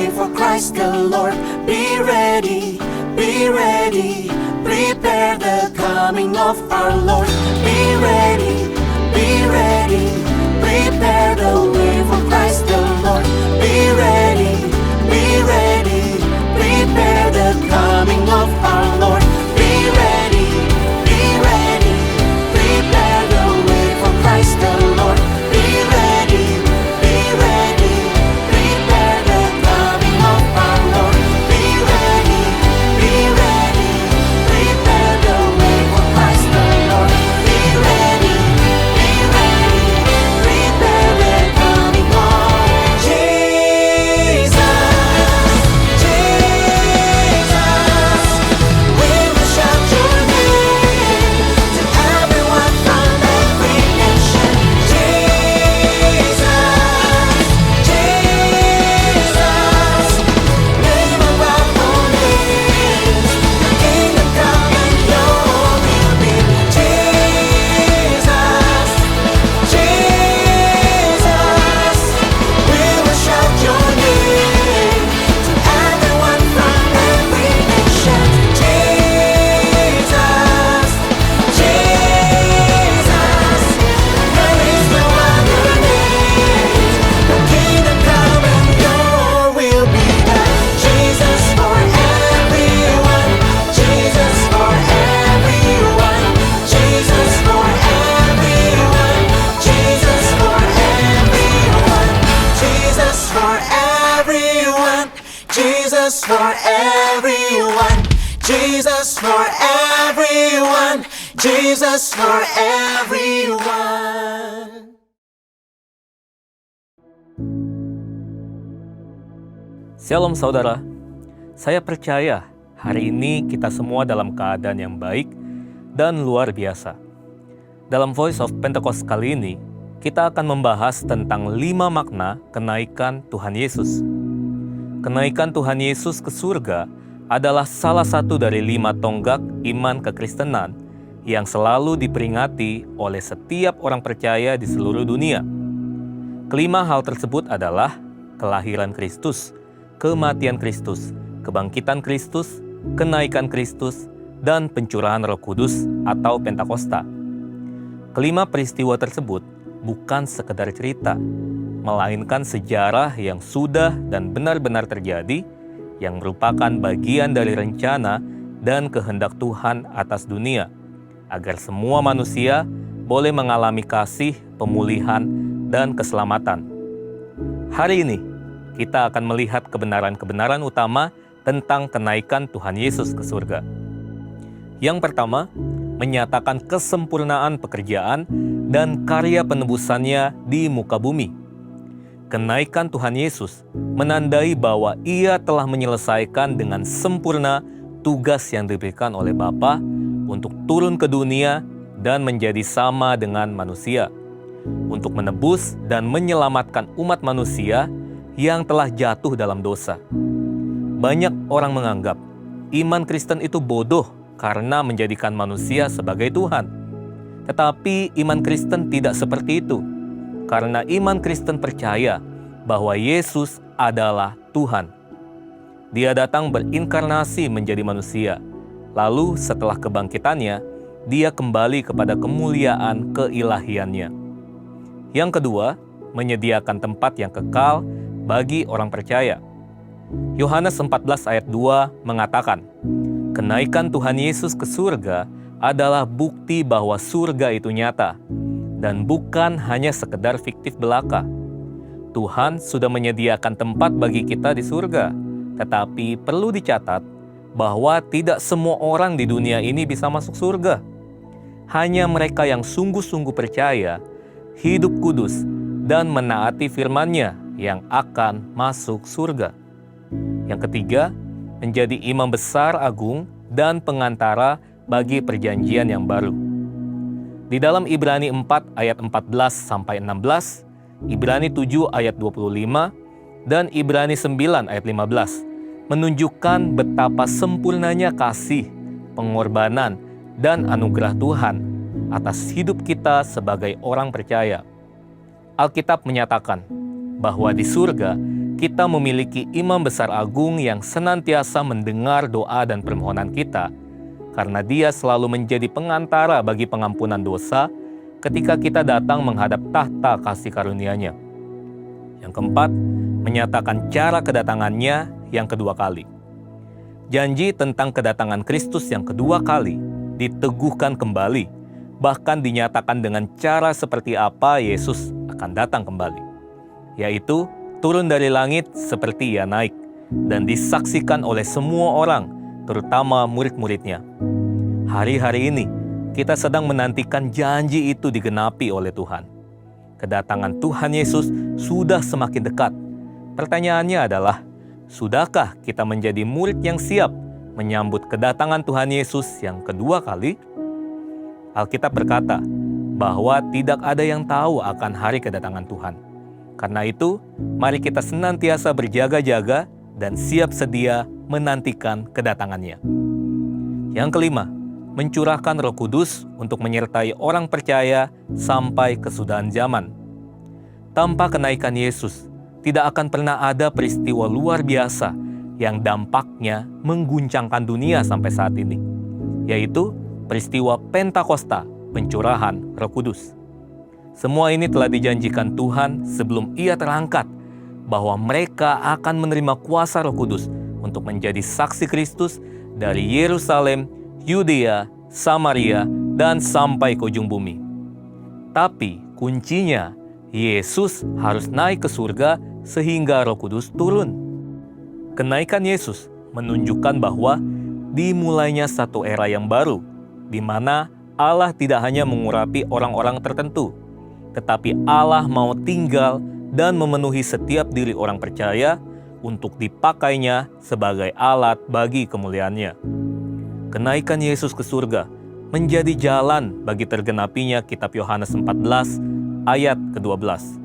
way for Christ the Lord. Be ready, prepare the coming of our Lord. Be ready, prepare the way for Christ the Lord. Be ready, prepare the coming of our Lord. Be ready, prepare the way for Christ the Lord. Be ready, prepare the coming of our Lord. Be ready, prepare the way for Christ the Lord. Be ready, prepare the coming of Jesus. We will shout your name to everyone from every nation. Jesus, name above all names. The kingdom come and your will be. Jesus, we will shout your name to everyone from every nation. Jesus, there is no other name. The kingdom come and your will be done. Jesus for everyone, Jesus for everyone, Jesus for everyone, Jesus for everyone, Jesus for everyone, Jesus for everyone, Jesus for everyone, Jesus for everyone. Shalom saudara, saya percaya hari ini kita semua dalam keadaan yang baik dan luar biasa. Dalam Voice of Pentecost kali ini, kita akan membahas tentang 5 makna kenaikan Tuhan Yesus. Kenaikan Tuhan Yesus ke surga adalah salah satu dari 5 tonggak iman kekristenan yang selalu diperingati oleh setiap orang percaya di seluruh dunia. Kelima hal tersebut adalah kelahiran Kristus, kematian Kristus, kebangkitan Kristus, kenaikan Kristus, dan pencurahan Roh Kudus atau Pentakosta. Kelima peristiwa tersebut bukan sekedar cerita, melainkan sejarah yang sudah dan benar-benar terjadi, yang merupakan bagian dari rencana dan kehendak Tuhan atas dunia, agar semua manusia boleh mengalami kasih, pemulihan, dan keselamatan. Hari ini, kita akan melihat kebenaran-kebenaran utama tentang kenaikan Tuhan Yesus ke surga. Yang pertama, menyatakan kesempurnaan pekerjaan dan karya penebusannya di muka bumi. Kenaikan Tuhan Yesus menandai bahwa Ia telah menyelesaikan dengan sempurna tugas yang diberikan oleh Bapa untuk turun ke dunia dan menjadi sama dengan manusia, untuk menebus dan menyelamatkan umat manusia yang telah jatuh dalam dosa. Banyak orang menganggap iman Kristen itu bodoh karena menjadikan manusia sebagai Tuhan. Tetapi iman Kristen tidak seperti itu, karena iman Kristen percaya bahwa Yesus adalah Tuhan. Dia datang berinkarnasi menjadi manusia, lalu setelah kebangkitannya, Dia kembali kepada kemuliaan keilahiannya. Yang kedua, menyediakan tempat yang kekal bagi orang percaya. Yohanes 14 ayat 2 mengatakan, kenaikan Tuhan Yesus ke surga adalah bukti bahwa surga itu nyata, dan bukan hanya sekedar fiktif belaka. Tuhan sudah menyediakan tempat bagi kita di surga, tetapi perlu dicatat bahwa tidak semua orang di dunia ini bisa masuk surga. Hanya mereka yang sungguh-sungguh percaya, hidup kudus, dan menaati firman-Nya yang akan masuk surga. Yang ketiga, menjadi imam besar agung dan pengantara bagi perjanjian yang baru. Di dalam Ibrani 4 ayat 14-16, Ibrani 7 ayat 25, dan Ibrani 9 ayat 15 menunjukkan betapa sempurnanya kasih, pengorbanan, dan anugerah Tuhan atas hidup kita sebagai orang percaya. Alkitab menyatakan bahwa di surga kita memiliki imam besar agung yang senantiasa mendengar doa dan permohonan kita, karena dia selalu menjadi pengantara bagi pengampunan dosa ketika kita datang menghadap tahta kasih karunia-Nya. Yang keempat, menyatakan cara kedatangannya yang kedua kali. Janji tentang kedatangan Kristus yang kedua kali diteguhkan kembali, bahkan dinyatakan dengan cara seperti apa Yesus akan datang kembali, yaitu turun dari langit seperti Ia naik, dan disaksikan oleh semua orang, terutama murid-muridnya. Hari-hari ini, kita sedang menantikan janji itu digenapi oleh Tuhan. Kedatangan Tuhan Yesus sudah semakin dekat. Pertanyaannya adalah, sudahkah kita menjadi murid yang siap menyambut kedatangan Tuhan Yesus yang kedua kali? Alkitab berkata bahwa tidak ada yang tahu akan hari kedatangan Tuhan. Karena itu, mari kita senantiasa berjaga-jaga dan siap sedia menantikan kedatangannya. Yang kelima, mencurahkan Roh Kudus untuk menyertai orang percaya sampai kesudahan zaman. Tanpa kenaikan Yesus, tidak akan pernah ada peristiwa luar biasa yang dampaknya mengguncangkan dunia sampai saat ini, yaitu peristiwa Pentakosta, pencurahan Roh Kudus. Semua ini telah dijanjikan Tuhan sebelum Ia terangkat, bahwa mereka akan menerima kuasa Roh Kudus untuk menjadi saksi Kristus dari Yerusalem, Yudea, Samaria, dan sampai ke ujung bumi. Tapi kuncinya, Yesus harus naik ke surga sehingga Roh Kudus turun. Kenaikan Yesus menunjukkan bahwa dimulainya satu era yang baru, di mana Allah tidak hanya mengurapi orang-orang tertentu, tetapi Allah mau tinggal dan memenuhi setiap diri orang percaya untuk dipakainya sebagai alat bagi kemuliaan-Nya. Kenaikan Yesus ke surga menjadi jalan bagi tergenapinya kitab Yohanes 14 ayat ke-12.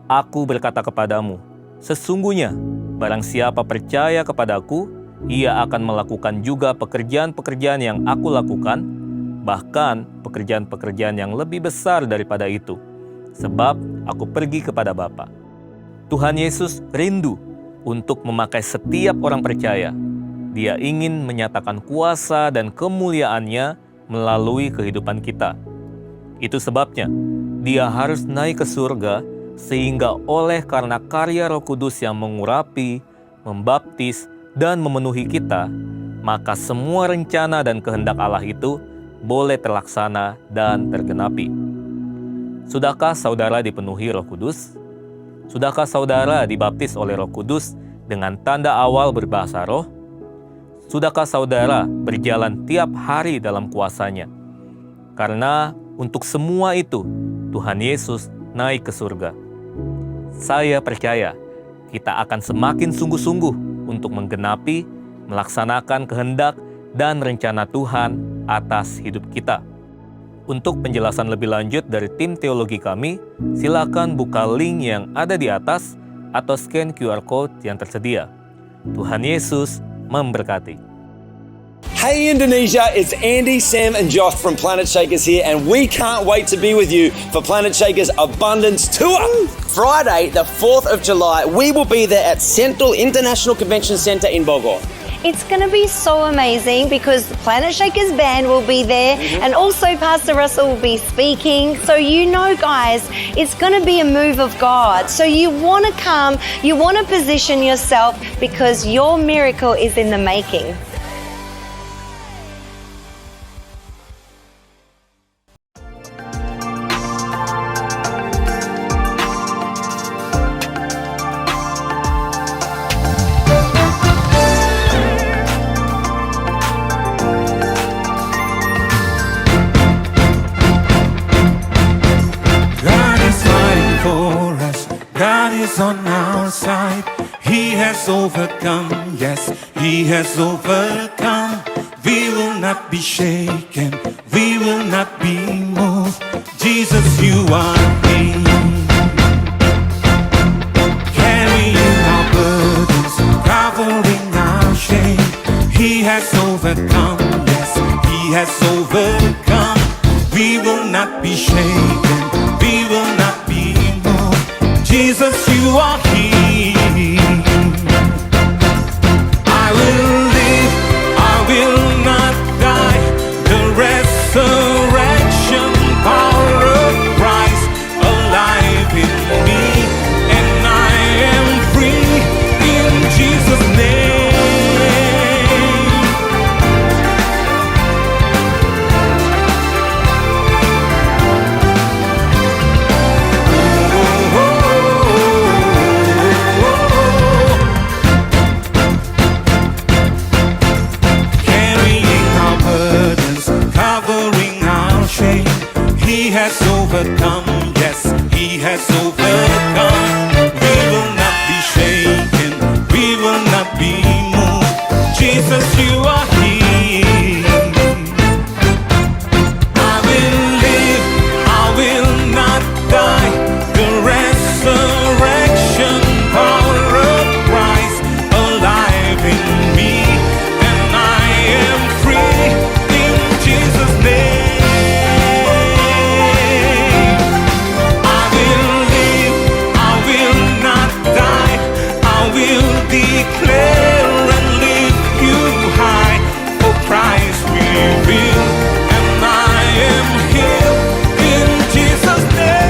Aku berkata kepadamu, sesungguhnya barang siapa percaya kepadaku, ia akan melakukan juga pekerjaan-pekerjaan yang aku lakukan, bahkan pekerjaan-pekerjaan yang lebih besar daripada itu, sebab aku pergi kepada Bapa. Tuhan Yesus rindu untuk memakai setiap orang percaya. Dia ingin menyatakan kuasa dan kemuliaan-Nya melalui kehidupan kita. Itu sebabnya Dia harus naik ke surga, sehingga oleh karena karya Roh Kudus yang mengurapi, membaptis, dan memenuhi kita, maka semua rencana dan kehendak Allah itu boleh terlaksana dan tergenapi. Sudahkah saudara dipenuhi Roh Kudus? Sudahkah saudara dibaptis oleh Roh Kudus dengan tanda awal berbahasa roh? Sudahkah saudara berjalan tiap hari dalam kuasa-Nya? Karena untuk semua itu, Tuhan Yesus naik ke surga. Saya percaya kita akan semakin sungguh-sungguh untuk menggenapi, melaksanakan kehendak dan rencana Tuhan atas hidup kita. Untuk penjelasan lebih lanjut dari tim teologi kami, silakan buka link yang ada di atas atau scan QR Code yang tersedia. Tuhan Yesus memberkati. Hey Indonesia, it's Andy, Sam and Josh from Planet Shakers here, and we can't wait to be with you for Planet Shakers Abundance Tour. Friday, the 4th of July, we will be there at Central International Convention Centre in Bogor. It's going to be so amazing because the Planet Shakers band will be there and also Pastor Russell will be speaking. So you know, guys, it's going to be a move of God. So you want to come, you want to position yourself because your miracle is in the making. God is on our side. He has overcome. Yes, He has overcome. We will not be shaken. We will not be moved. Jesus, you are King. Carrying our burdens, covering our shame. He has overcome. Yes, He has overcome. We will not be shaken. We will not be moved. Jesus, you are here. overcome. We will not be shaken, we will not be moved. Jesus, you are here. I will live, I will not die. The resurrection power of Christ alive in me, and I am free in Jesus' name. I will live, I will not die. I will declare and lift you high. For Christ will reveal, and I am healed in Jesus' name.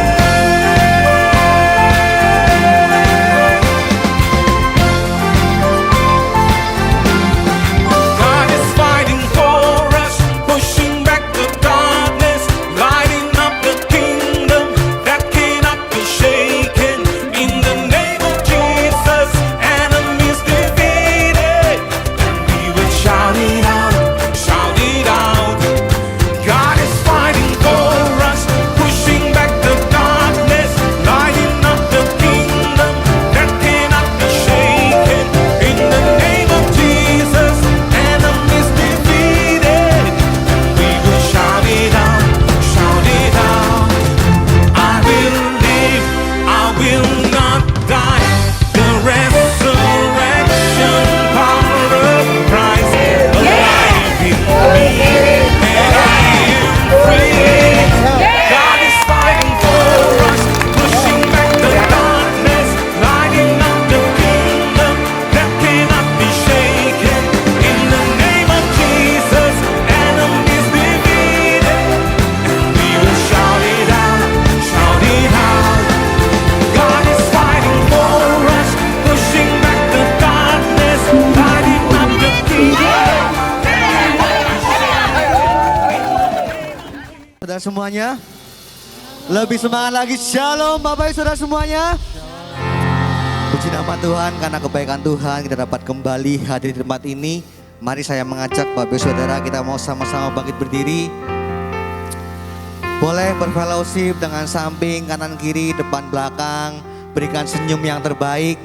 God is fighting for us, pushing back the darkness, lighting up the kingdom that cannot be shaken. In the name of Jesus, enemies defeated. We will shout it out, shout it out. God is fighting for us, pushing back the darkness, lighting up the kingdom that cannot be shaken. In the name of Jesus, enemies defeated. We will shout it out, shout it out. I will live, I will not die. The resurrection power of Christ alive in me, and I am free. God is fighting for us, pushing back the darkness, lighting up the kingdom that cannot be shaken. In the name of Jesus, enemies defeated, and we will shout it out, shout it out. God is fighting for us, pushing back the darkness, lighting up the kingdom. Saudara semuanya, lebih semangat lagi. Shalom Bapak Ibu Saudara semuanya. Puji nama Tuhan, karena kebaikan Tuhan kita dapat kembali hadir di tempat ini. Mari saya mengajak Bapak Ibu Saudara, kita mau sama-sama bangkit berdiri. Boleh berfellowship dengan samping, kanan, kiri, depan, belakang. Berikan senyum yang terbaik,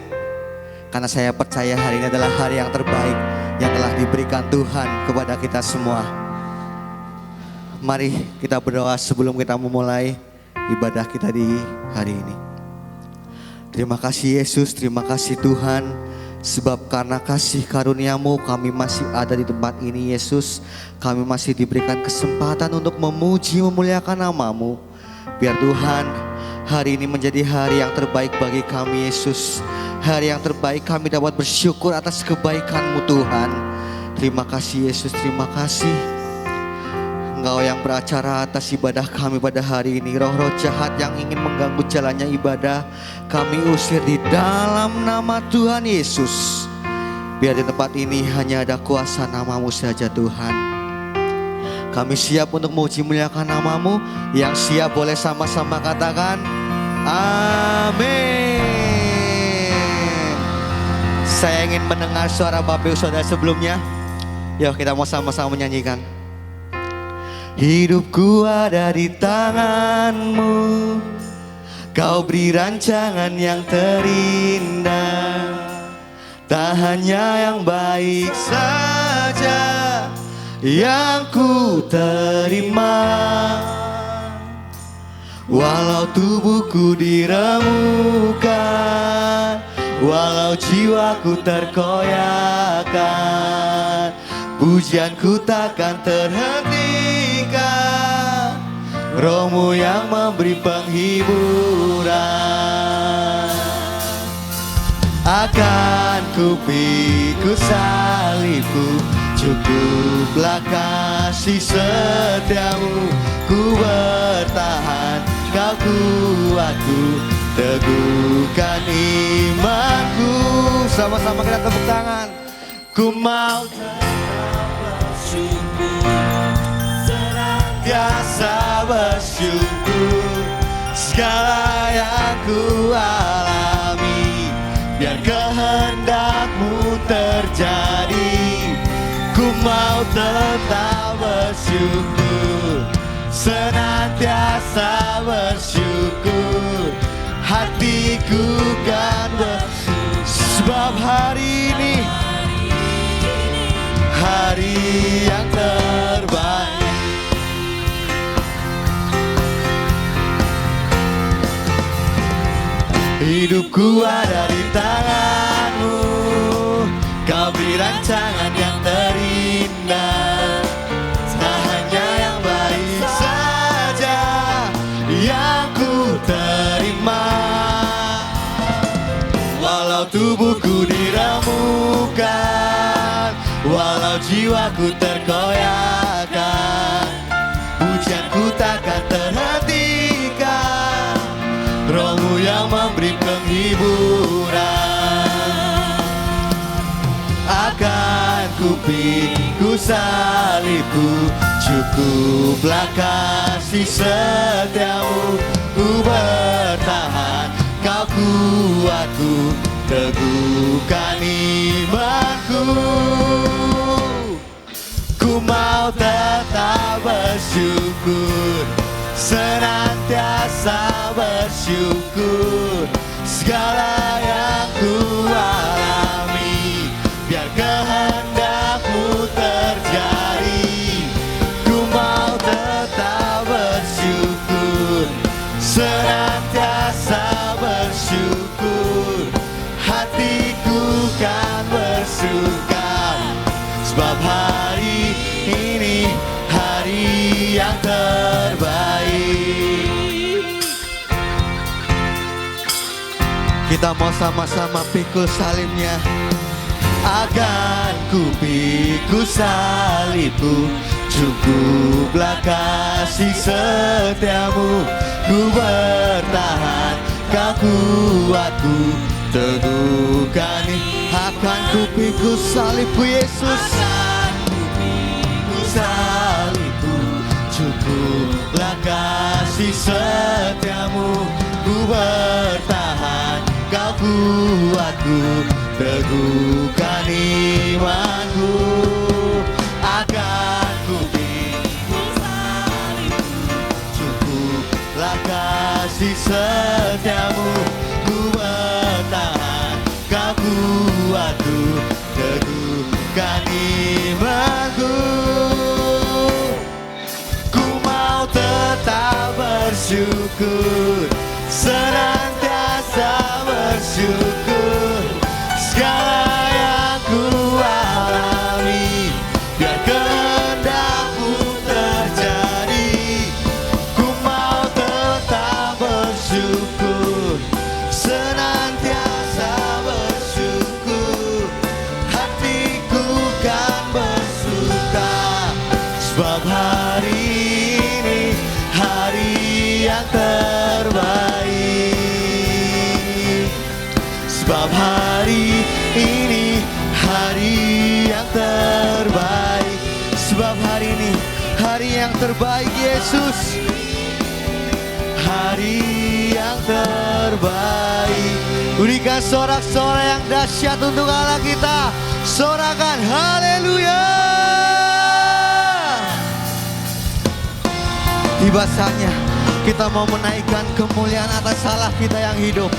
karena saya percaya hari ini adalah hari yang terbaik yang telah diberikan Tuhan kepada kita semua. Mari kita berdoa sebelum kita memulai ibadah kita di hari ini. Terima kasih Yesus, terima kasih Tuhan. Sebab karena kasih karunia-Mu kami masih ada di tempat ini Yesus. Kami masih diberikan kesempatan untuk memuji memuliakan nama-Mu. Biar Tuhan hari ini menjadi hari yang terbaik bagi kami Yesus. Hari yang terbaik kami dapat bersyukur atas kebaikan-Mu Tuhan. Terima kasih Yesus, terima kasih. Engkau yang beracara atas ibadah kami pada hari ini. Roh-roh jahat yang ingin mengganggu jalannya ibadah, kami usir di dalam nama Tuhan Yesus. Biar di tempat ini hanya ada kuasa nama-Mu saja Tuhan. Kami siap untuk memuji muliakan nama-Mu. Yang siap boleh sama-sama katakan amin. Saya ingin mendengar suara Bapak Ibu Saudara sebelumnya. Yuk kita mau sama-sama menyanyikan. Hidupku ada di tangan-Mu, Kau beri rancangan yang terindah. Tak hanya yang baik saja yang ku terima. Walau tubuhku diremukkan, walau jiwaku terkoyakkan, pujianku takkan terhentikan. Roh-Mu yang memberi penghiburan. Akan ku pikul salibku, cukuplah kasih setiamu. Ku bertahan, Kau kuatku, teguhkan imanku. Sama-sama kita tepuk tangan. Ku mau senantiasa bersyukur. Segala yang ku alami, biar kehendak-Mu terjadi. Ku mau tetap bersyukur, senantiasa bersyukur. hatiku kan sebab hari ini hari yang terbaik. Hidupku ada di tanganmu, kau beri rancangan yang terindah. Tak hanya yang baik saja yang ku terima. Walau tubuhku diremukkan, walau jiwaku terkoyakkan, pujianku takkan terhentikan. Rohmu yang memberi penghiburan. Akan ku pikul salibku, cukuplah kasih setiamu. Ku bertahan, kau kuatku, teguhkan imanku. Ku mau tetap bersyukur, senantiasa bersyukur. Segala yang ku alami, biar kehendakmu terjadi. Ku mau tetap bersyukur, senantiasa bersyukur. Hatiku kan bersuka, sebab hari ini hari yang terbaik. Kita mau sama-sama pikul salibnya. Akan ku pikul salibku, cukuplah kasih setiamu. Ku bertahan, kau kuatku, teguhkan. Akan ku pikul salibku Yesus. Akan ku pikul salibku, cukuplah kasih setiamu. Ku bertahan, kau kuatku, teguhkan imanku. Akan ku pikul salibku, cukuplah kasih setiamu. Ku bertahan, kau kuatku, teguhkan imanku. Ku mau tetap bersyukur, senantiasa bersyukur. Segala yang ku alami, biar kehendakmu terjadi. Ku mau tetap bersyukur, senantiasa bersyukur. Hatiku kan bersuka, sebab hari ini hari yang terbaik. Sebab hari ini hari yang terbaik. Sebab hari ini hari yang terbaik Yesus. Hari yang terbaik. Berikan sorak-sorai yang dahsyat untuk Allah kita. Sorakan haleluya. Tiba saatnya kita mau menaikkan kemuliaan atas Allah kita yang hidup.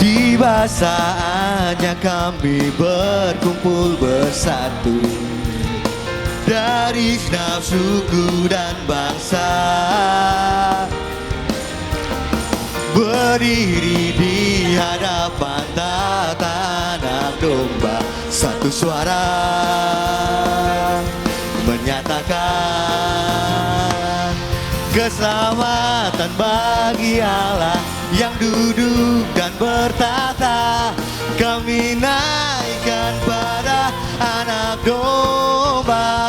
Tiba saatnya kami berkumpul bersatu dari segenap suku dan bangsa, berdiri di hadapan tata anak domba, satu suara menyatakan keselamatan bagi Allah yang duduk dan bertata. Kami naikkan pada anak domba,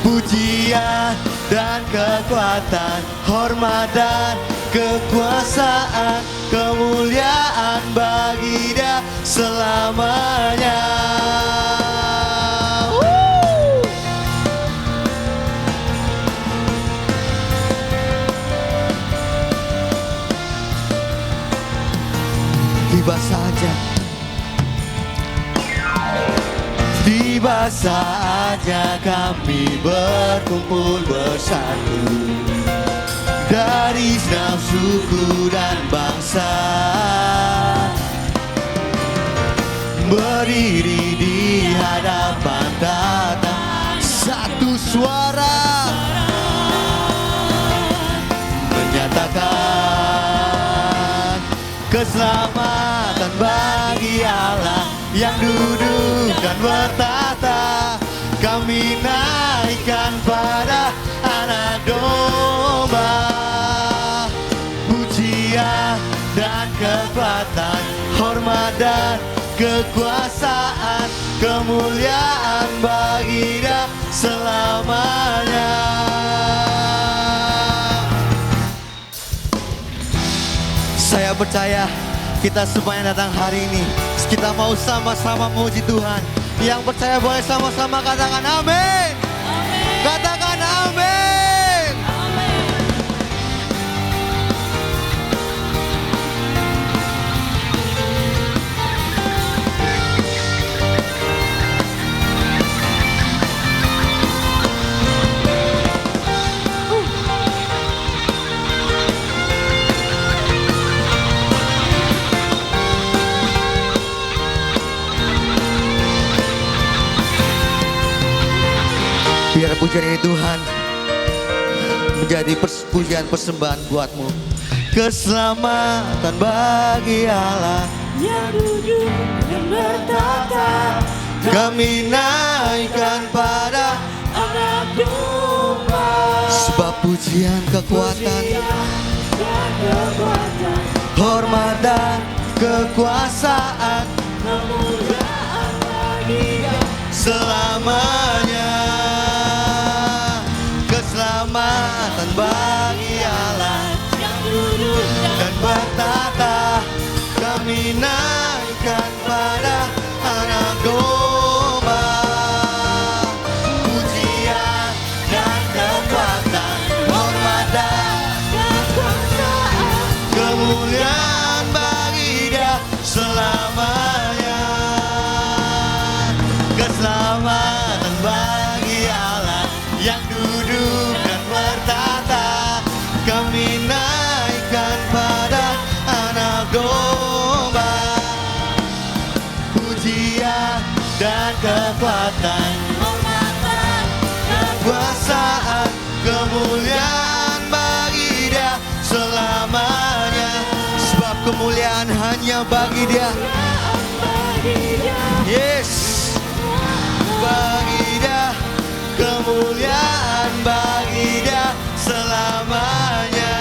pujian dan kekuatan, hormat dan kekuasaan, kemuliaan bagi Dia selamanya. Tiba saja, tiba saja kami berkumpul bersatu dari enam suku dan bangsa, berdiri di hadapan Tata, satu suara menyatakan keselamatan bagi Allah yang duduk dan bertata. Kami naikkan pada Anak Domba pujian dan kekuatan, hormat dan kekuasaan, kemuliaan bagi Dia selamanya. Saya percaya kita semua yang datang hari ini, kita mau sama-sama memuji Tuhan. Yang percaya boleh sama-sama katakan amin. Katakan amin. Biar pujian ini Tuhan menjadi pujian persembahan buatmu. Keselamatan bagi Allah yang duduk dan bertata, kami naikkan pada Anak Domba. Sebab pujian kekuatan, hormat dan kekuasaan, kemuliaan bagi Dia selamanya. Keselamatan bagi Allah yang duduk dan bertata, kami naikkan pada Anak Domba pujian dan kekuatan, hormat dan kekuasaan, kemuliaan bagi Dia selamanya. Keselamatan bagi Allah yang duduk dan bertata, kami naikkan pada Anak Domba pujian dan kekuatan, kekuasaan, kemuliaan bagi Dia selamanya. Sebab kemuliaan hanya bagi Dia. Yes, bagi Dia, kemuliaan bagi Dia selamanya.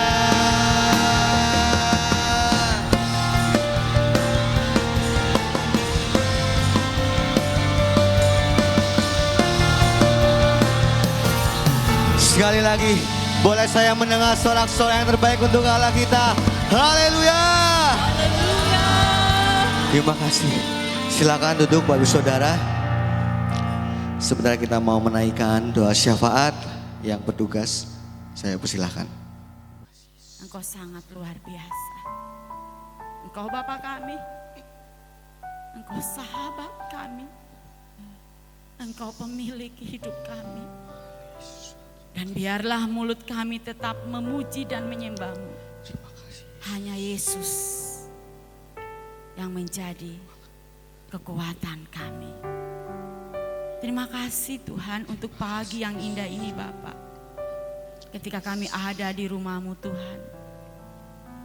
Sekali lagi, boleh saya mendengar sorak-sorai yang terbaik untuk Allah kita. Haleluya. Terima kasih. Silakan duduk Bapak Saudara. Sebentar kita mau menaikkan doa syafaat yang bertugas. Saya persilahkan. Engkau sangat luar biasa. Engkau Bapa kami. Engkau sahabat kami. Engkau pemilik hidup kami. Dan biarlah mulut kami tetap memuji dan menyembah-Mu. Hanya Yesus yang menjadi kekuatan kami. Terima kasih Tuhan untuk pagi yang indah ini Bapa. Ketika kami ada di rumah-Mu Tuhan,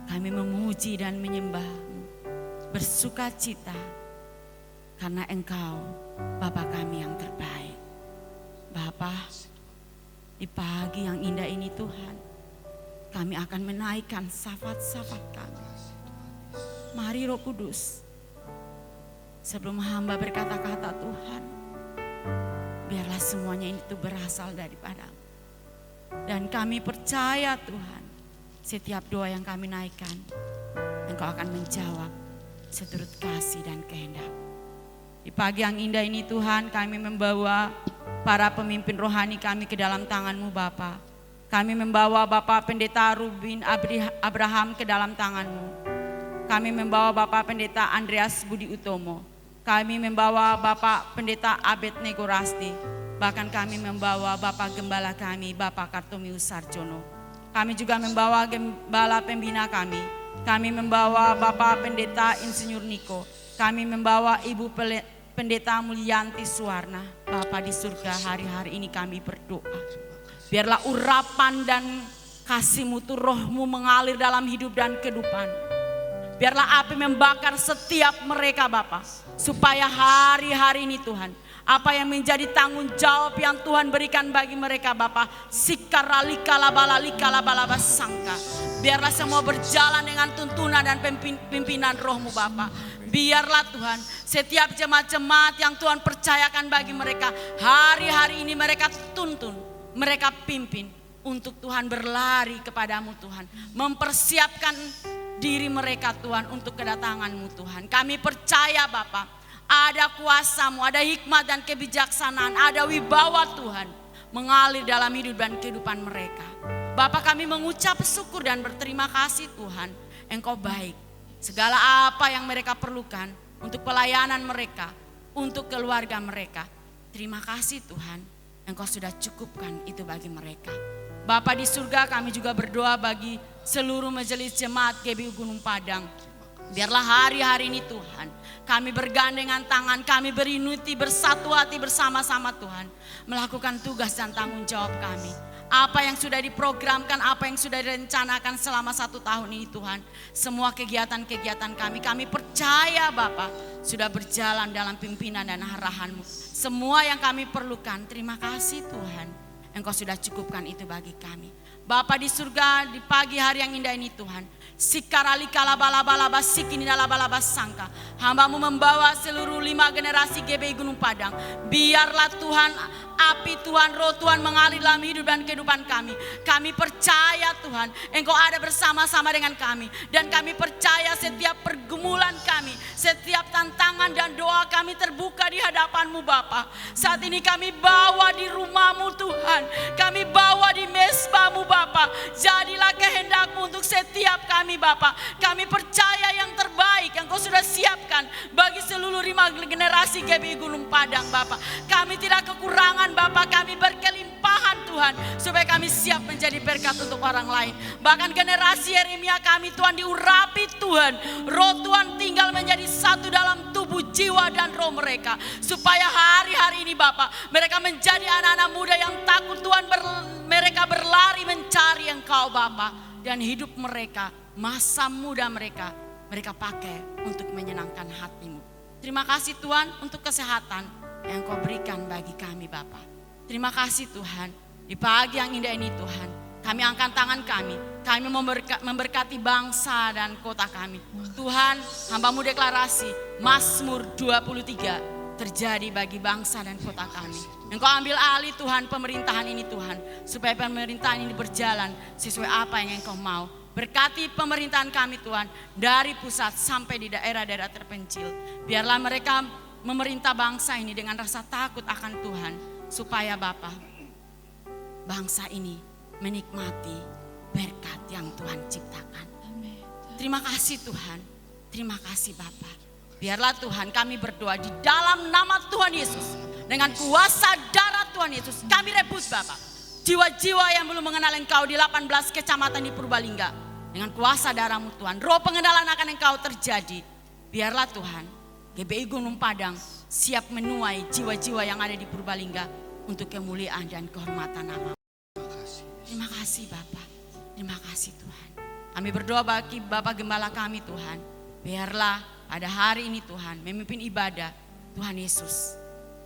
kami memuji dan menyembah-Mu, bersuka cita karena Engkau Bapa kami yang terbaik. Bapa, di pagi yang indah ini Tuhan, kami akan menaikkan syafaat-syafaat kami. Mari Roh Kudus, sebelum hamba berkata-kata Tuhan, biarlah semuanya itu berasal daripada-Mu. Dan kami percaya Tuhan, setiap doa yang kami naikkan, Engkau akan menjawab seturut kasih dan kehendak. Di pagi yang indah ini Tuhan, kami membawa para pemimpin rohani kami ke dalam tangan-Mu Bapa. Kami membawa Bapak Pendeta Rubin Abraham ke dalam tangan-Mu. Kami membawa Bapak Pendeta Andreas Budi Utomo. Kami membawa Bapak Pendeta Abed Nego Rasti. Bahkan kami membawa Bapak Gembala kami, Bapak Kartomius Sarjono. Kami juga membawa Gembala Pembina kami. Kami membawa Bapak Pendeta Insinyur Niko. Kami membawa Ibu Pendeta Mulyanti Suwarna. Bapak di surga, hari-hari ini kami berdoa. Biarlah urapan dan kasih-Mu tuh roh-Mu mengalir dalam hidup dan kehidupan. Biarlah api membakar setiap mereka Bapa. Supaya hari-hari ini Tuhan, apa yang menjadi tanggung jawab yang Tuhan berikan bagi mereka Bapa, sikaralika labalalika labalaba sangka. Biarlah semua berjalan dengan tuntunan dan pimpinan roh-Mu Bapa. Biarlah Tuhan, setiap jemaat-jemaat yang Tuhan percayakan bagi mereka, hari-hari ini mereka tuntun, mereka pimpin untuk Tuhan berlari kepadamu Tuhan. Mempersiapkan diri mereka Tuhan untuk kedatangan-Mu Tuhan. Kami percaya Bapa, ada kuasa-Mu, ada hikmat dan kebijaksanaan, ada wibawa Tuhan mengalir dalam hidup dan kehidupan mereka. Bapa, kami mengucap syukur dan berterima kasih Tuhan, Engkau baik. Segala apa yang mereka perlukan untuk pelayanan mereka, untuk keluarga mereka. Terima kasih Tuhan, Engkau sudah cukupkan itu bagi mereka. Bapa di surga, kami juga berdoa bagi seluruh majelis jemaat GBI Gunung Padang. Biarlah hari-hari ini Tuhan, kami bergandengan tangan, kami berinuti bersatu hati bersama-sama Tuhan. Melakukan tugas dan tanggung jawab kami. Apa yang sudah diprogramkan, apa yang sudah direncanakan selama 1 tahun ini Tuhan. Semua kegiatan-kegiatan kami percaya Bapa sudah berjalan dalam pimpinan dan arahan-Mu. Semua yang kami perlukan, terima kasih Tuhan. Engkau sudah cukupkan itu bagi kami. Bapa di surga, di pagi hari yang indah ini Tuhan. Sikaralika labalaba sikini labalaba sangka. Hamba-Mu membawa seluruh 5 generasi GBI Gunung Padang. Biarlah Tuhan, api Tuhan, roh Tuhan mengalir dalam hidup dan kehidupan kami. Kami percaya Tuhan, Engkau ada bersama-sama dengan kami. Dan kami percaya setiap pergumulan kami, setiap tantangan dan doa kami terbuka di hadapan-Mu Bapa. Saat ini kami bawa di rumah-Mu Tuhan. Kami bawa di mesbah-Mu Bapa. Jadilah kehendak-Mu untuk setiap kami Bapa. Kami percaya yang terbaik yang Kau sudah siapkan bagi seluruh 5 generasi GBI Gunung Padang Bapa. Kami tidak kekurangan Bapa, kami berkelimpahan Tuhan, supaya kami siap menjadi berkat untuk orang lain. Bahkan generasi Yeremia kami Tuhan diurapi Tuhan, roh Tuhan tinggal menjadi satu dalam tubuh, jiwa dan roh mereka. Supaya hari-hari ini Bapa, mereka menjadi anak-anak muda yang takut Tuhan, mereka berlari mencari Engkau Bapa. Dan hidup mereka, masa muda mereka pakai untuk menyenangkan hati-Mu. Terima kasih Tuhan untuk kesehatan yang Kau berikan bagi kami Bapa. Terima kasih Tuhan, di pagi yang indah ini Tuhan, kami angkat tangan kami memberkati bangsa dan kota kami. Tuhan, hamba-Mu deklarasi Mazmur 23 terjadi bagi bangsa dan kota kami. Engkau ambil alih Tuhan pemerintahan ini Tuhan, supaya pemerintahan ini berjalan sesuai apa yang Engkau mau. Berkati pemerintahan kami Tuhan, dari pusat sampai di daerah-daerah terpencil. Biarlah mereka memerintah bangsa ini dengan rasa takut akan Tuhan. Supaya Bapa, bangsa ini menikmati berkat yang Tuhan ciptakan. Terima kasih Tuhan, terima kasih Bapa. Biarlah Tuhan, kami berdoa di dalam nama Tuhan Yesus. Dengan kuasa darah Tuhan Yesus, kami rebut Bapa jiwa-jiwa yang belum mengenal Engkau di 18 kecamatan di Purbalingga. Dengan kuasa darah-Mu Tuhan, roh pengenalan akan Engkau terjadi. Biarlah Tuhan, GBI Gunung Padang siap menuai jiwa-jiwa yang ada di Purbalingga untuk kemuliaan dan kehormatan nama. Terima kasih Bapa, terima kasih Tuhan. Kami berdoa bagi Bapak Gembala kami Tuhan. Biarlah pada hari ini Tuhan memimpin ibadah Tuhan Yesus.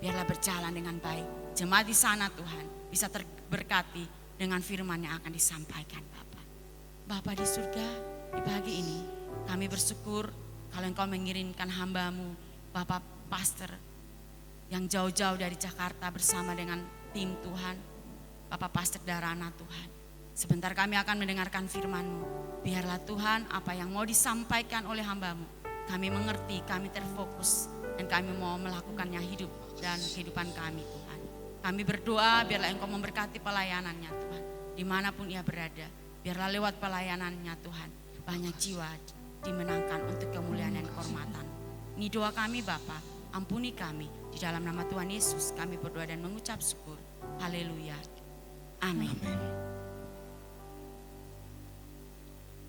Biarlah berjalan dengan baik. Jemaat di sana Tuhan bisa terberkati dengan firman yang akan disampaikan Bapak. Bapa di surga, di pagi ini kami bersyukur kalau Engkau mengirimkan hamba-Mu Bapak Pastor yang jauh-jauh dari Jakarta bersama dengan tim Tuhan, Bapak Pastor Darana Tuhan. Sebentar kami akan mendengarkan firman-Mu. Biarlah Tuhan apa yang mau disampaikan oleh hamba-Mu, kami mengerti, kami terfokus, dan kami mau melakukannya hidup dan kehidupan kami Tuhan. Kami berdoa biarlah Engkau memberkati pelayanannya Tuhan, dimanapun ia berada. Biarlah lewat pelayanannya Tuhan, banyak jiwa dimenangkan untuk kemuliaan dan kehormatan. Ini doa kami Bapa, ampuni kami. Di dalam nama Tuhan Yesus kami berdoa dan mengucap syukur. Haleluya. Amin.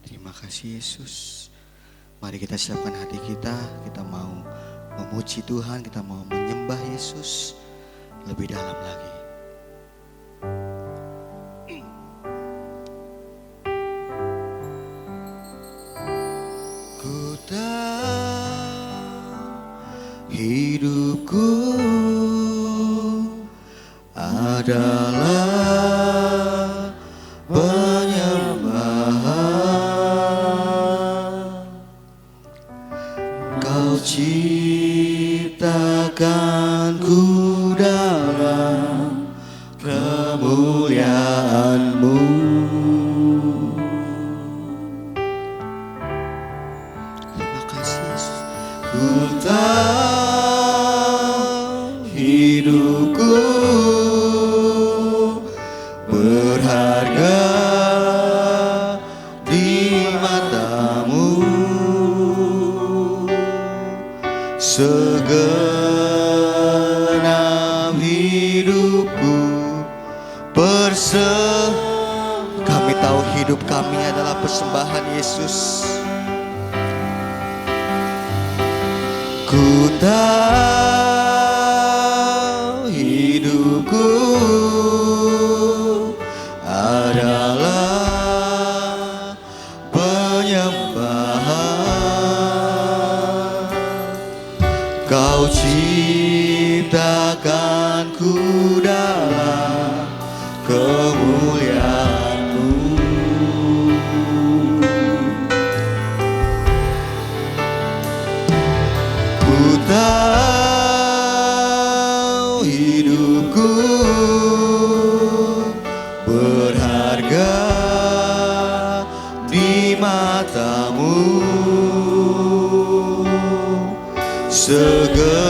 Terima kasih Yesus. Mari kita siapkan hati kita mau memuji Tuhan, kita mau menyembah Yesus lebih dalam lagi. Ku tahu hidupku adalah penyembahan. Kau ciptakanku dalam kemuliaan-Mu. Terima kasih Yesus. Ku tahu hidupku berharga di mata-Mu. Segenap hidupku kami tahu hidup kami adalah persembahan Yesus. Ku tahu hidupku adalah penyembahan. Kau ciptakanku dalam kemuliaan-Mu. Ku tahu hidupku berharga di mata-Mu. Segenap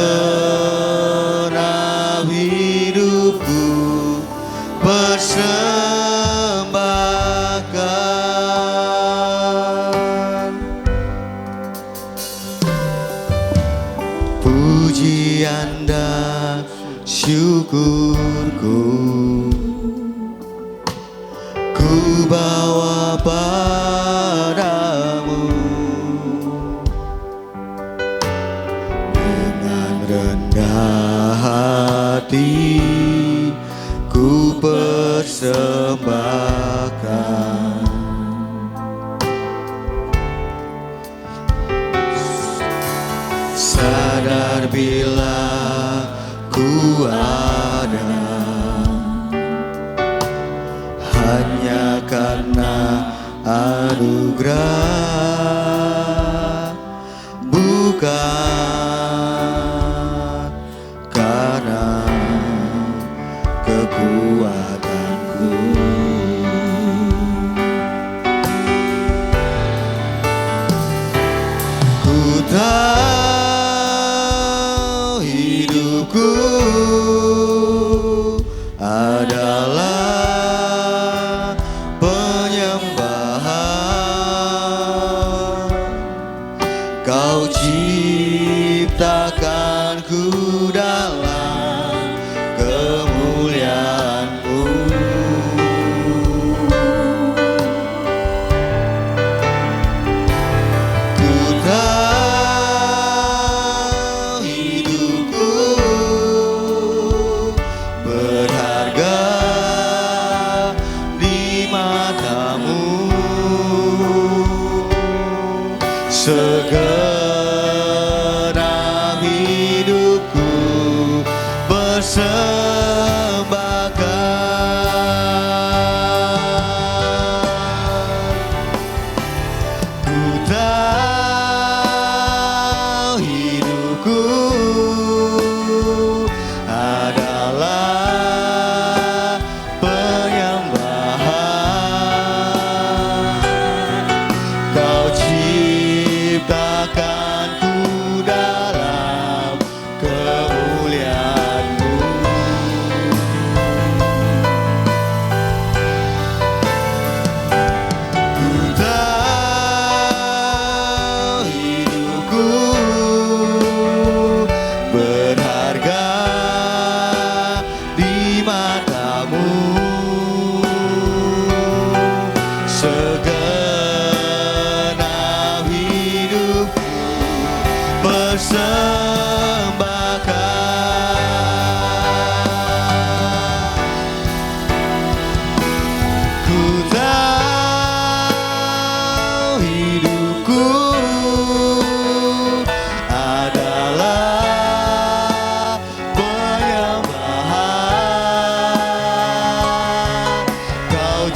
hidupku persembahkan. Pujian dan syukurku ku bawa padamu. Dengan rendah hati ku persembahkan. Sadar bila ku ada hanya karena anugerah, bukan karena kekuatanku. Ku tahu hidupku adalah penyembahan. Kau ciptakanku dalam kemuliaan-Mu. Ku tahu hidupku berharga di mata-Mu. Segenap hidupku persembahkan. Ku tahu hidupku adalah penyembahan. Kau ciptakan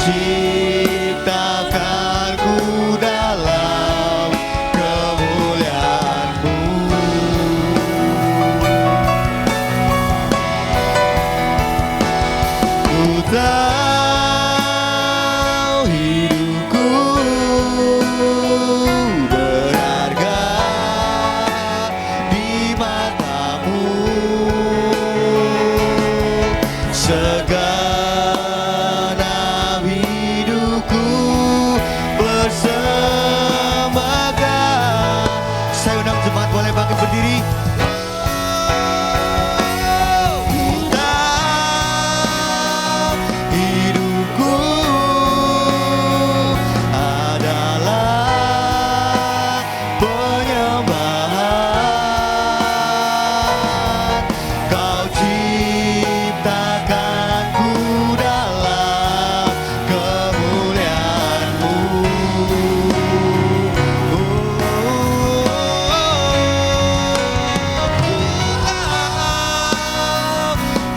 ciptakanku dalam kemuliaan-Mu. Ku tahu hidupku berharga di mata-Mu. Segenap hidupku bersembahkan. Saya undang jemaat boleh bangkit berdiri. Hidupku adalah penyembahan. Kau ciptakanku dalam kemuliaan-Mu.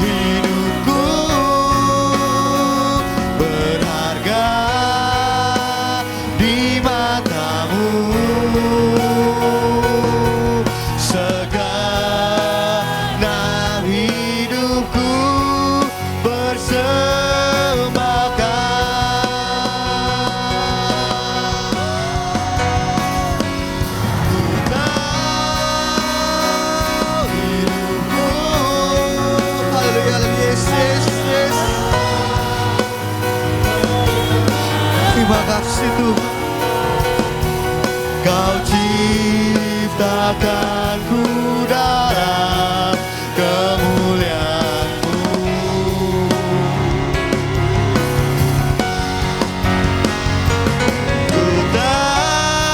Hidupku berharga di mata-Mu. Segenap hidupku bersembahkan. Ku tahu hidupku, haleluya, yes, yes, yes. Terima kasih Tuhan. Kau ciptakanku dalam kemuliaan-Mu. Ku tahu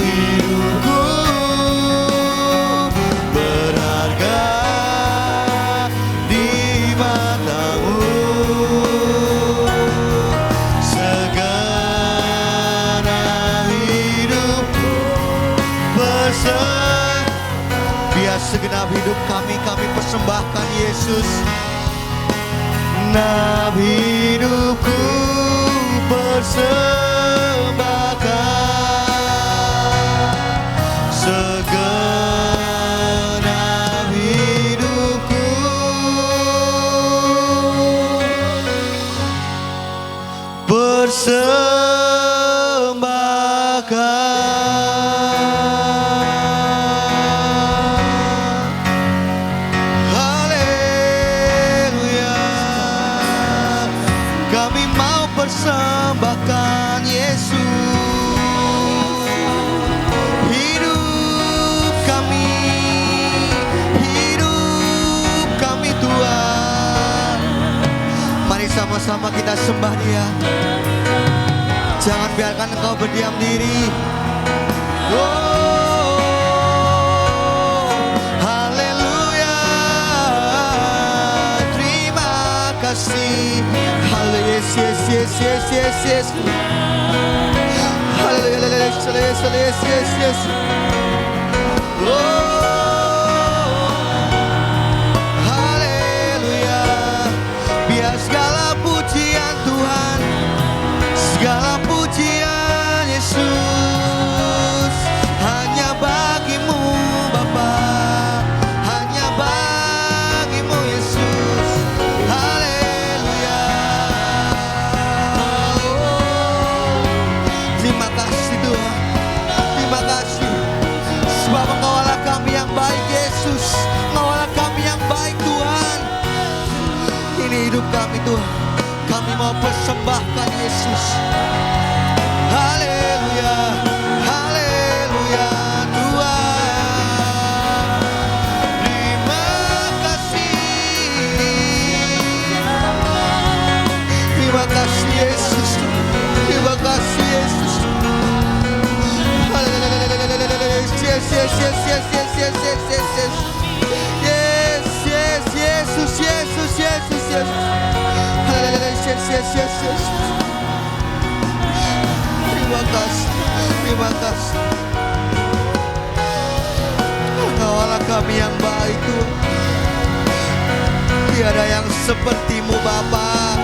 hidupku berharga di mata-Mu. Segenap hidupku biar segenap hidup kami persembahkan Yesus. Segenap hidupku persembahkan. Segenap hidupku persembahkan. Haleluya. Kami mau persembahkan Yesus. Hidup kami Tuhan. Mari sama-sama kita sembah Dia. Jangan biarkan Engkau berdiam diri. Haleluya. Terima kasih. Haleluya. Yes, yes, yes, yes, yes, yes. Haleluya. Yes, yes, yes, yes, yes. Haleluya. Biar segala pujian Tuhan, segala pujian Yesus hanya bagimu Bapa, hanya bagimu Yesus. Haleluya. Terima kasih Tuhan, terima kasih sebab Engkaulah kami yang baik Yesus, Engkaulah kami yang baik Tuhan. Ini hidup kami Tuhan, kami mau persembahkan Yesus. Haleluya, haleluya Tuhan. Terima kasih. Terima kasih Yesus. Terima kasih Yesus. Yes, yes, yes, yes, yes, yes, yes, yes, yes. Yes, yes, Yesus, Yesus, Yesus, Yesus. Haleluya, yes, yes, yes, yes. Terima kasih, terima kasih. Engkaulah kami yang baik Tuhan. Tiada yang sepertimu Bapa.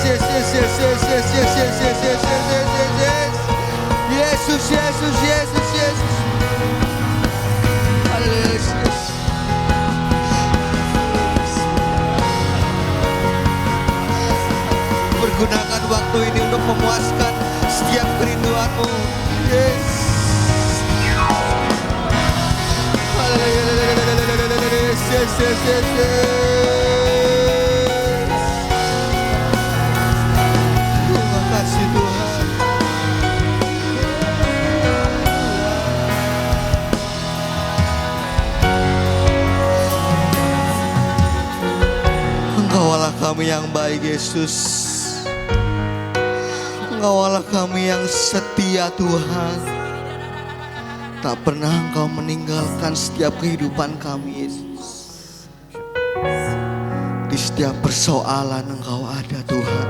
Yesus, Yesus, Yesus, Yesus. Haleluya. Pergunakan waktu ini untuk memuaskan setiap kerinduanmu. Yes. Yes, yes, yes, yes, yes. Terima kasih Tuhan. Engkaulah kami yang baik Yesus. Engkaulah kami yang setia Tuhan. Tak pernah Engkau meninggalkan setiap kehidupan kami Yesus. Di setiap persoalan Engkau ada Tuhan.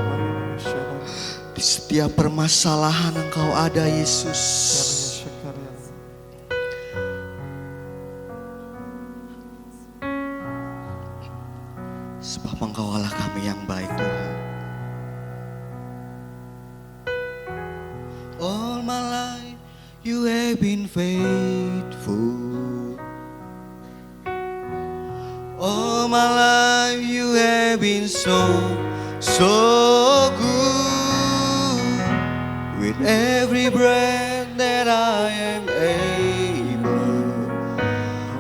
Di setiap permasalahan Engkau ada Yesus. Sebab Engkaulah kami yang baik Tuhan. All my life you have been faithful. All my life you have been so good. With every breath that I am able,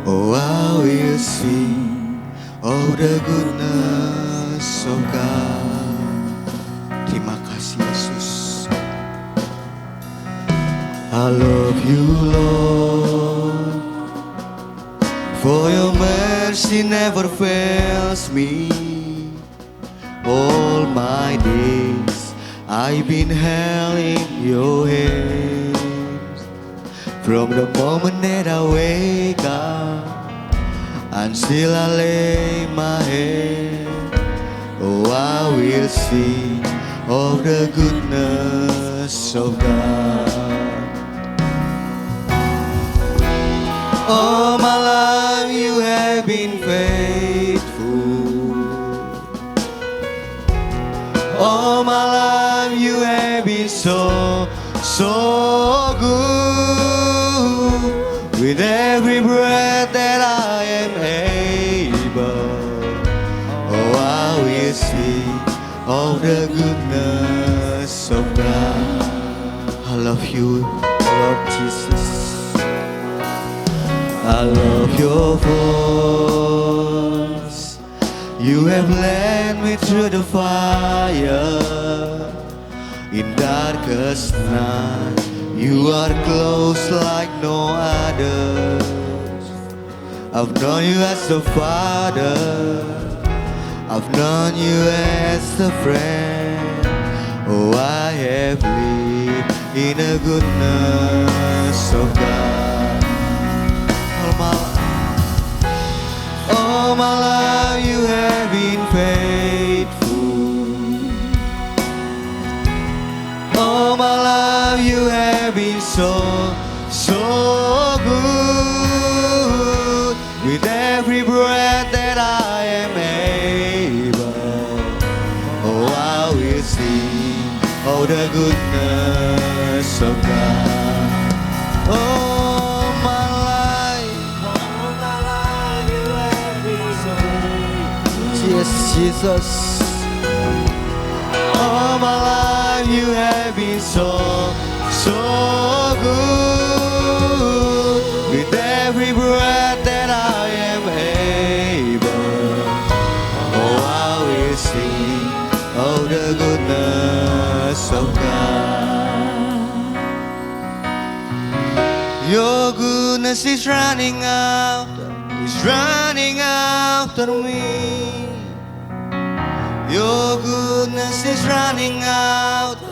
oh I will sing of the goodness of God. Terima kasih Yesus. I love you, Lord, for your mercy never fails me. All my days I've been held in your hands. From the moment that I wake up until I lay my head, oh I will sing of the goodness of God. All my life you have been faithful. All my life you have been so good. With every breath that I am able, oh I will sing of the goodness of God. I love you, Lord Jesus. I love your voice. You have led me through the fire. In darkest night, you are close like no other. I've known you as a father. I've known you as a friend. Oh, I have lived in the goodness of God. All my life you have been faithful. All my life you have been so good. With every breath that I am able, oh I will sing of the goodness of God. All my life you have been so good. Yes, Jesus. All my life you have been so good. With every breath that I am able, oh I will sing of the goodness of God. Your goodness is running after me. Your goodness is running after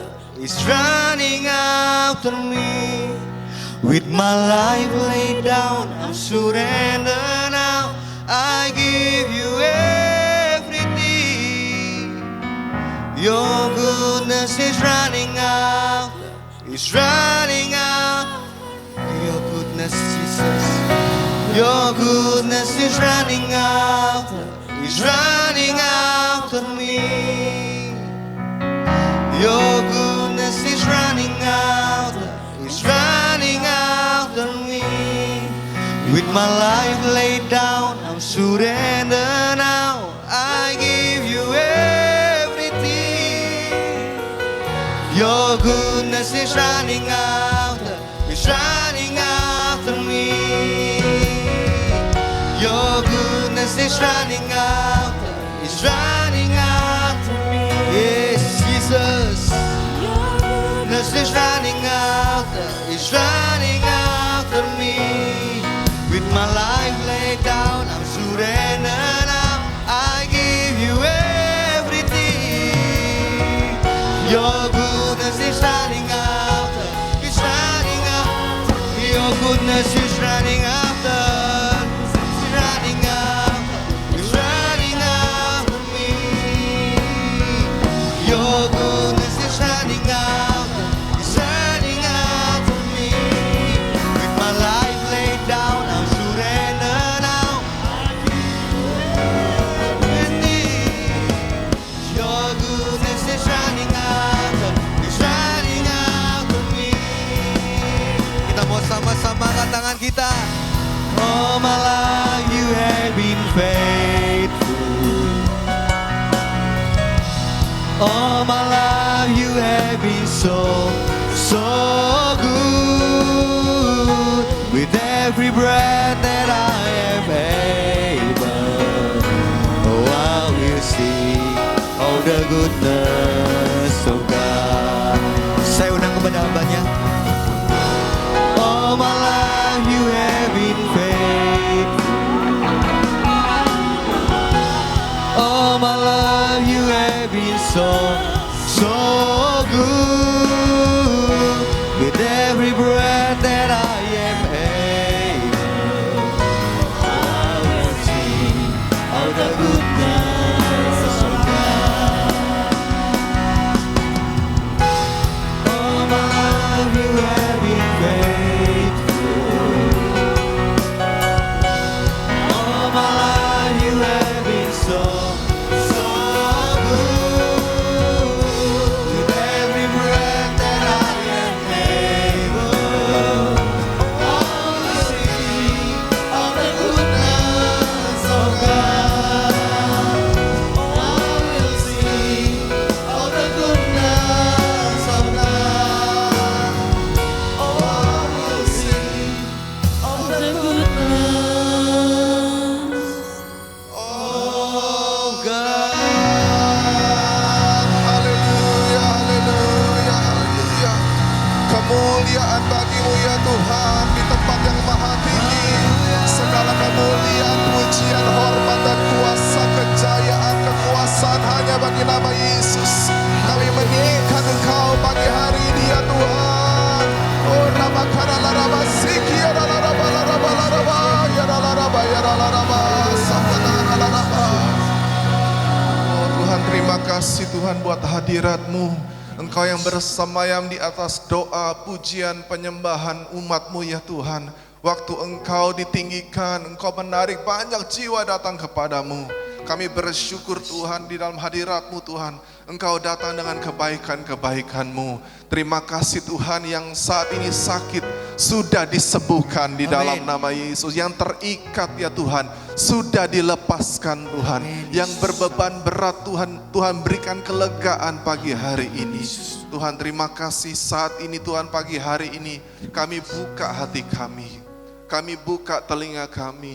me. With my life laid down, I surrender now. I give you everything. Your goodness is running out. Your goodness, Jesus. Your goodness is running after me. Your goodness is running after me. With my life laid down, I'm surrender now. I give you everything. Your goodness is running after me. Your goodness is running after me. Yes, Jesus. Your goodness is running after me. With my life laid down, I'm surrender now. I give you everything. Your goodness is running after. Your goodness is running after. Me. Your goodness is running after me. With my life laid down, I'm surrender now. Your goodness is running after me. Kita mau sama-sama angkat tangan kita. All my life you have been faithful. All my life you have been so good. With every breath that I am able, oh, I will sing all the goodness of God. Saya undang kepada hambanya. All my life you have been faithful. All my life you have been so good. With every breath that I am able, I will sing all the goodness of God. All my life you have been faithful. All my life you have been so good. With every breath that I am able, I will sing all the goodness of God. I will sing all the goodness of God. I will sing all the goodness of God. Haleluya, haleluya, haleluya. Kemuliaan bagimu ya Tuhan di tempat yang maha tinggi. Segala kemuliaan, pujian, hormat dan kuasa, kejayaan, kekuasaan hanya bagi nama Yesus. Kami meninggikan Engkau pagi hari ini ya Tuhan. Oh rabakara laraba siki ya laraba laraba laraba ya laraba ya laraba sabana laraba. Oh Tuhan, terima kasih Tuhan buat hadirat-Mu. Engkau yang bersemayam di atas doa, pujian, penyembahan umat-Mu ya Tuhan. Waktu Engkau ditinggikan, Engkau menarik banyak jiwa datang kepadamu. Kami bersyukur Tuhan di dalam hadirat-Mu Tuhan. Engkau datang dengan kebaikan-kebaikan-Mu. Terima kasih Tuhan yang saat ini sakit sudah disembuhkan di dalam nama Yesus. Yang terikat ya Tuhan sudah dilepaskan Tuhan. Yang berbeban berat Tuhan berikan kelegaan pagi hari ini. Tuhan terima kasih saat ini Tuhan pagi hari ini kami buka hati kami. Kami buka telinga kami.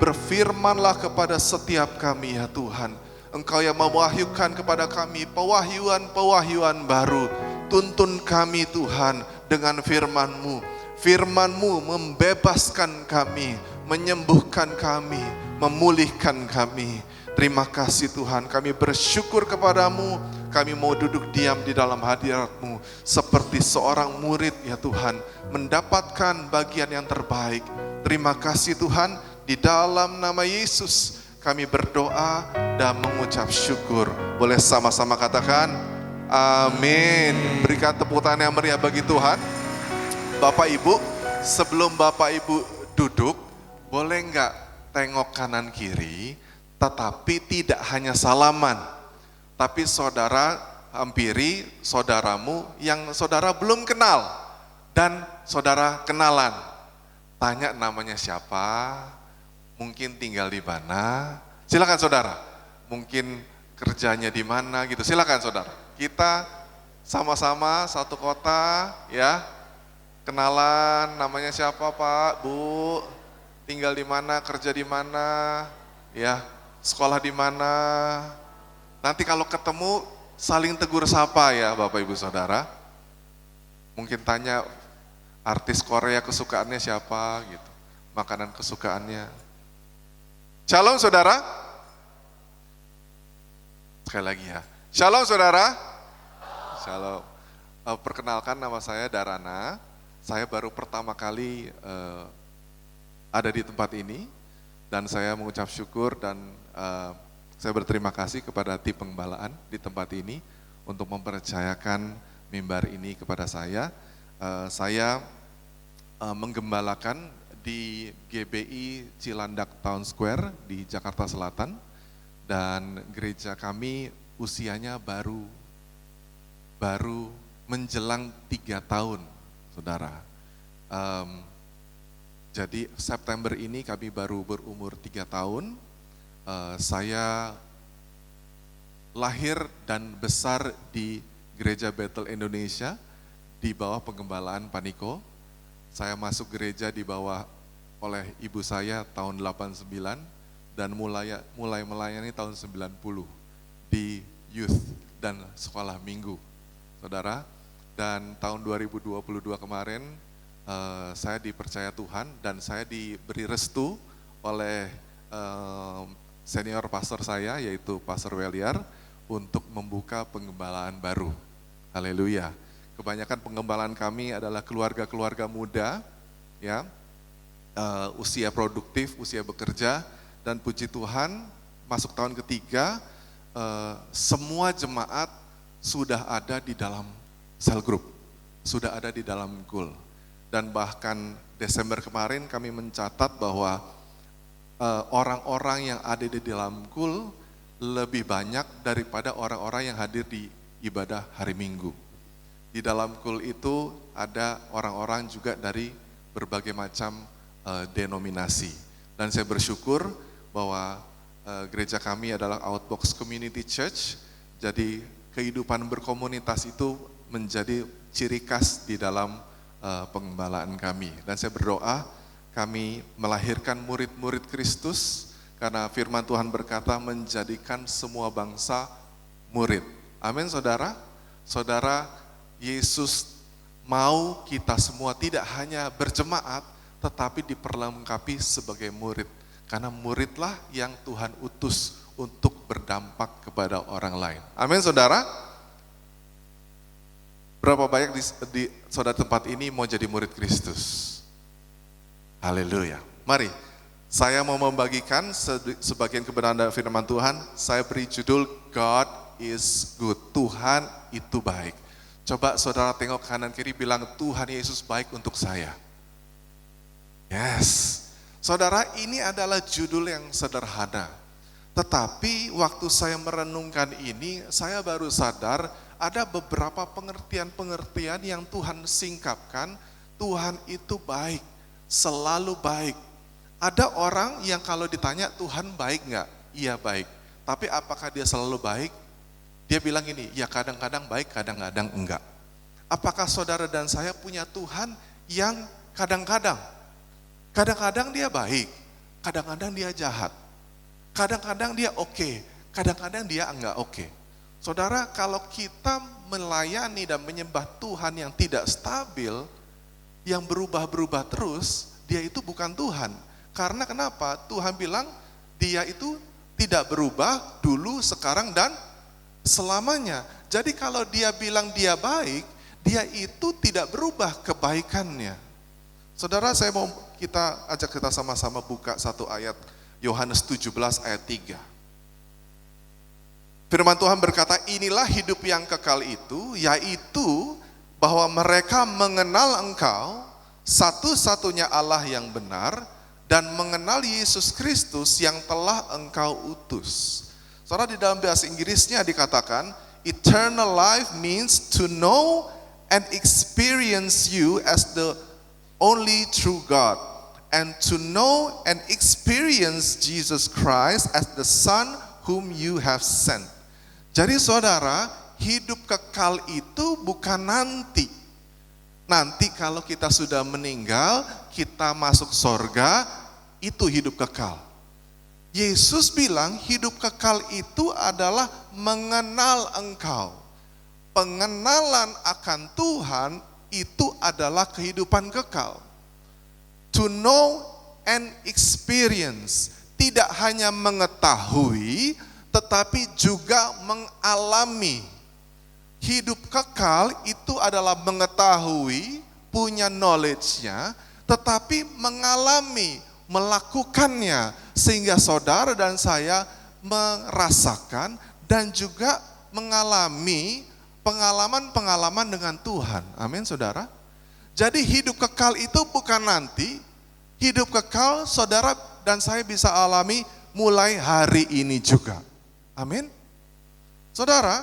Berfirmanlah kepada setiap kami ya Tuhan. Engkau yang mewahyukan kepada kami pewahyuan-pewahyuan baru. Tuntun kami Tuhan dengan firman-Mu. Firman-Mu membebaskan kami, menyembuhkan kami, memulihkan kami. Terima kasih Tuhan, kami bersyukur kepadamu. Kami mau duduk diam di dalam hadirat-Mu seperti seorang murid ya Tuhan, mendapatkan bagian yang terbaik. Terima kasih Tuhan, di dalam nama Yesus kami berdoa dan mengucap syukur. Boleh sama-sama katakan amin. Berikan tepuk tangan yang meriah bagi Tuhan. Bapak Ibu, sebelum Bapak Ibu duduk, boleh enggak tengok kanan kiri, tetapi tidak hanya salaman, tapi saudara hampiri saudaramu yang saudara belum kenal dan saudara kenalan. Tanya namanya siapa, mungkin tinggal di mana. Silakan saudara. Mungkin kerjanya di mana gitu. Silakan saudara. Kita sama-sama satu kota ya. Kenalan namanya siapa Pak, Bu, tinggal di mana, kerja di mana, ya, sekolah di mana. Nanti kalau ketemu saling tegur sapa ya Bapak Ibu Saudara. Mungkin tanya artis Korea kesukaannya siapa gitu, makanan kesukaannya. Shalom saudara. Sekali lagi ya. Shalom saudara. Shalom. Perkenalkan nama saya Darana. Saya baru pertama kali ada di tempat ini dan saya mengucap syukur dan saya berterima kasih kepada tim penggembalaan di tempat ini untuk mempercayakan mimbar ini kepada saya. Saya menggembalakan di GBI Cilandak Town Square di Jakarta Selatan dan gereja kami usianya baru menjelang 3 tahun, saudara. Jadi September ini kami baru berumur 3 tahun. Saya lahir dan besar di Gereja Bethel Indonesia di bawah penggembalaan Paniko. Saya masuk gereja di bawah oleh ibu saya tahun 89 dan mulai melayani tahun 90 di youth dan sekolah minggu, saudara. Dan tahun 2022 kemarin saya dipercaya Tuhan dan saya diberi restu oleh senior pastor saya yaitu Pastor Weliar untuk membuka penggembalaan baru. Haleluya. Kebanyakan penggembalaan kami adalah keluarga-keluarga muda, ya, usia produktif, usia bekerja, dan puji Tuhan masuk tahun ketiga, semua jemaat sudah ada di dalam cell group, sudah ada di dalam GUL. Dan bahkan Desember kemarin kami mencatat bahwa orang-orang yang ada di dalam GUL lebih banyak daripada orang-orang yang hadir di ibadah hari Minggu. Di dalam GUL itu ada orang-orang juga dari berbagai macam denominasi. Dan saya bersyukur bahwa gereja kami adalah Outbox Community Church, jadi kehidupan berkomunitas itu menjadi ciri khas di dalam penggembalaan kami. Dan saya berdoa kami melahirkan murid-murid Kristus karena firman Tuhan berkata menjadikan semua bangsa murid. Amin saudara. Saudara, Yesus mau kita semua tidak hanya berjemaat tetapi diperlengkapi sebagai murid. Karena muridlah yang Tuhan utus untuk berdampak kepada orang lain. Amin saudara. Berapa banyak di saudara tempat ini mau jadi murid Kristus? Haleluya. Mari, saya mau membagikan sebagian kebenaran dari firman Tuhan. Saya beri judul God is good. Tuhan itu baik. Coba saudara tengok kanan kiri bilang Tuhan Yesus baik untuk saya. Yes. Saudara, ini adalah judul yang sederhana. Tetapi waktu saya merenungkan ini, saya baru sadar ada beberapa pengertian-pengertian yang Tuhan singkapkan. Tuhan itu baik, selalu baik. Ada orang yang kalau ditanya Tuhan baik nggak? Iya baik. Tapi apakah dia selalu baik? Dia bilang gini, ya kadang-kadang baik, kadang-kadang enggak. Apakah saudara dan saya punya Tuhan yang kadang-kadang? Kadang-kadang dia baik, kadang-kadang dia jahat. Kadang-kadang dia oke, kadang-kadang dia enggak oke. Saudara, kalau kita melayani dan menyembah Tuhan yang tidak stabil, yang berubah-berubah terus, dia itu bukan Tuhan. Karena kenapa? Tuhan bilang dia itu tidak berubah dulu, sekarang, dan selamanya. Jadi kalau dia bilang dia baik, dia itu tidak berubah kebaikannya. Saudara, saya mau ajak kita sama-sama buka satu ayat Yohanes 17 ayat 3. Firman Tuhan berkata, inilah hidup yang kekal itu, yaitu bahwa mereka mengenal Engkau, satu-satunya Allah yang benar, dan mengenal Yesus Kristus yang telah Engkau utus. Saudara, di dalam bahasa Inggrisnya dikatakan, eternal life means to know and experience you as the only true God, and to know and experience Jesus Christ as the Son whom you have sent. Jadi saudara, hidup kekal itu bukan nanti. Nanti kalau kita sudah meninggal, kita masuk sorga, itu hidup kekal. Yesus bilang hidup kekal itu adalah mengenal Engkau. Pengenalan akan Tuhan itu adalah kehidupan kekal. To know and experience, tidak hanya mengetahui, tetapi juga mengalami. Hidup kekal itu adalah mengetahui, punya knowledge-nya, tetapi mengalami, melakukannya, sehingga saudara dan saya merasakan dan juga mengalami pengalaman-pengalaman dengan Tuhan. Amin, saudara. Jadi hidup kekal itu bukan nanti, hidup kekal saudara dan saya bisa alami mulai hari ini juga. Amin. Saudara,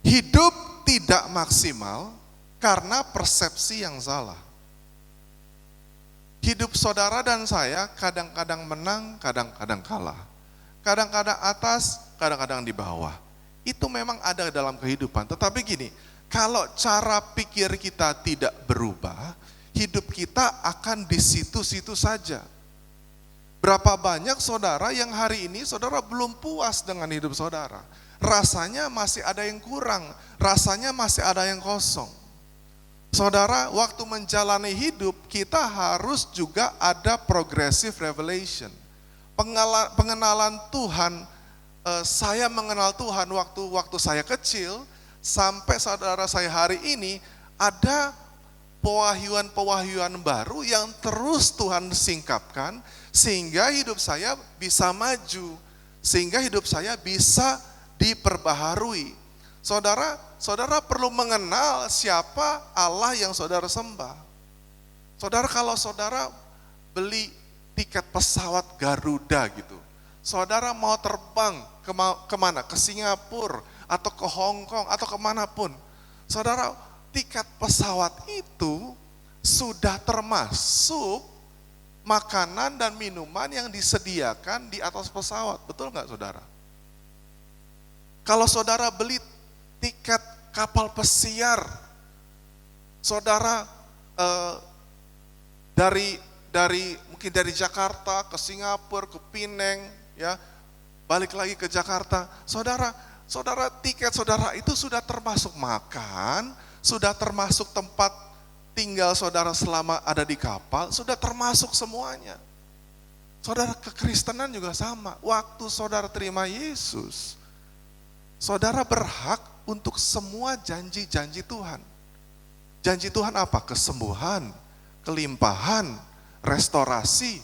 hidup tidak maksimal karena persepsi yang salah. Hidup saudara dan saya kadang-kadang menang, kadang-kadang kalah. Kadang-kadang atas, kadang-kadang di bawah. Itu memang ada dalam kehidupan. Tetapi gini, kalau cara pikir kita tidak berubah, hidup kita akan di situ-situ saja. Berapa banyak saudara yang hari ini saudara belum puas dengan hidup saudara. Rasanya masih ada yang kurang, rasanya masih ada yang kosong. Saudara, waktu menjalani hidup kita harus juga ada progressive revelation. Pengenalan Tuhan, saya mengenal Tuhan waktu saya kecil, sampai saudara saya hari ini ada pewahyuan-pewahyuan baru yang terus Tuhan singkapkan, sehingga hidup saya bisa maju, sehingga hidup saya bisa diperbaharui. Saudara perlu mengenal siapa Allah yang saudara sembah. Saudara, kalau saudara beli tiket pesawat Garuda gitu, saudara mau terbang kemana? Ke Singapura atau ke Hong Kong atau kemanapun. Saudara, tiket pesawat itu sudah termasuk makanan dan minuman yang disediakan di atas pesawat. Betul nggak saudara? Kalau saudara beli tiket kapal pesiar, saudara mungkin dari Jakarta ke Singapura, ke Penang, ya, balik lagi ke Jakarta, saudara tiket saudara itu sudah termasuk makan, sudah termasuk tempat tinggal saudara selama ada di kapal, sudah termasuk semuanya. Saudara, kekristenan juga sama. Waktu saudara terima Yesus, saudara berhak untuk semua janji-janji Tuhan. Janji Tuhan apa? Kesembuhan, kelimpahan, restorasi.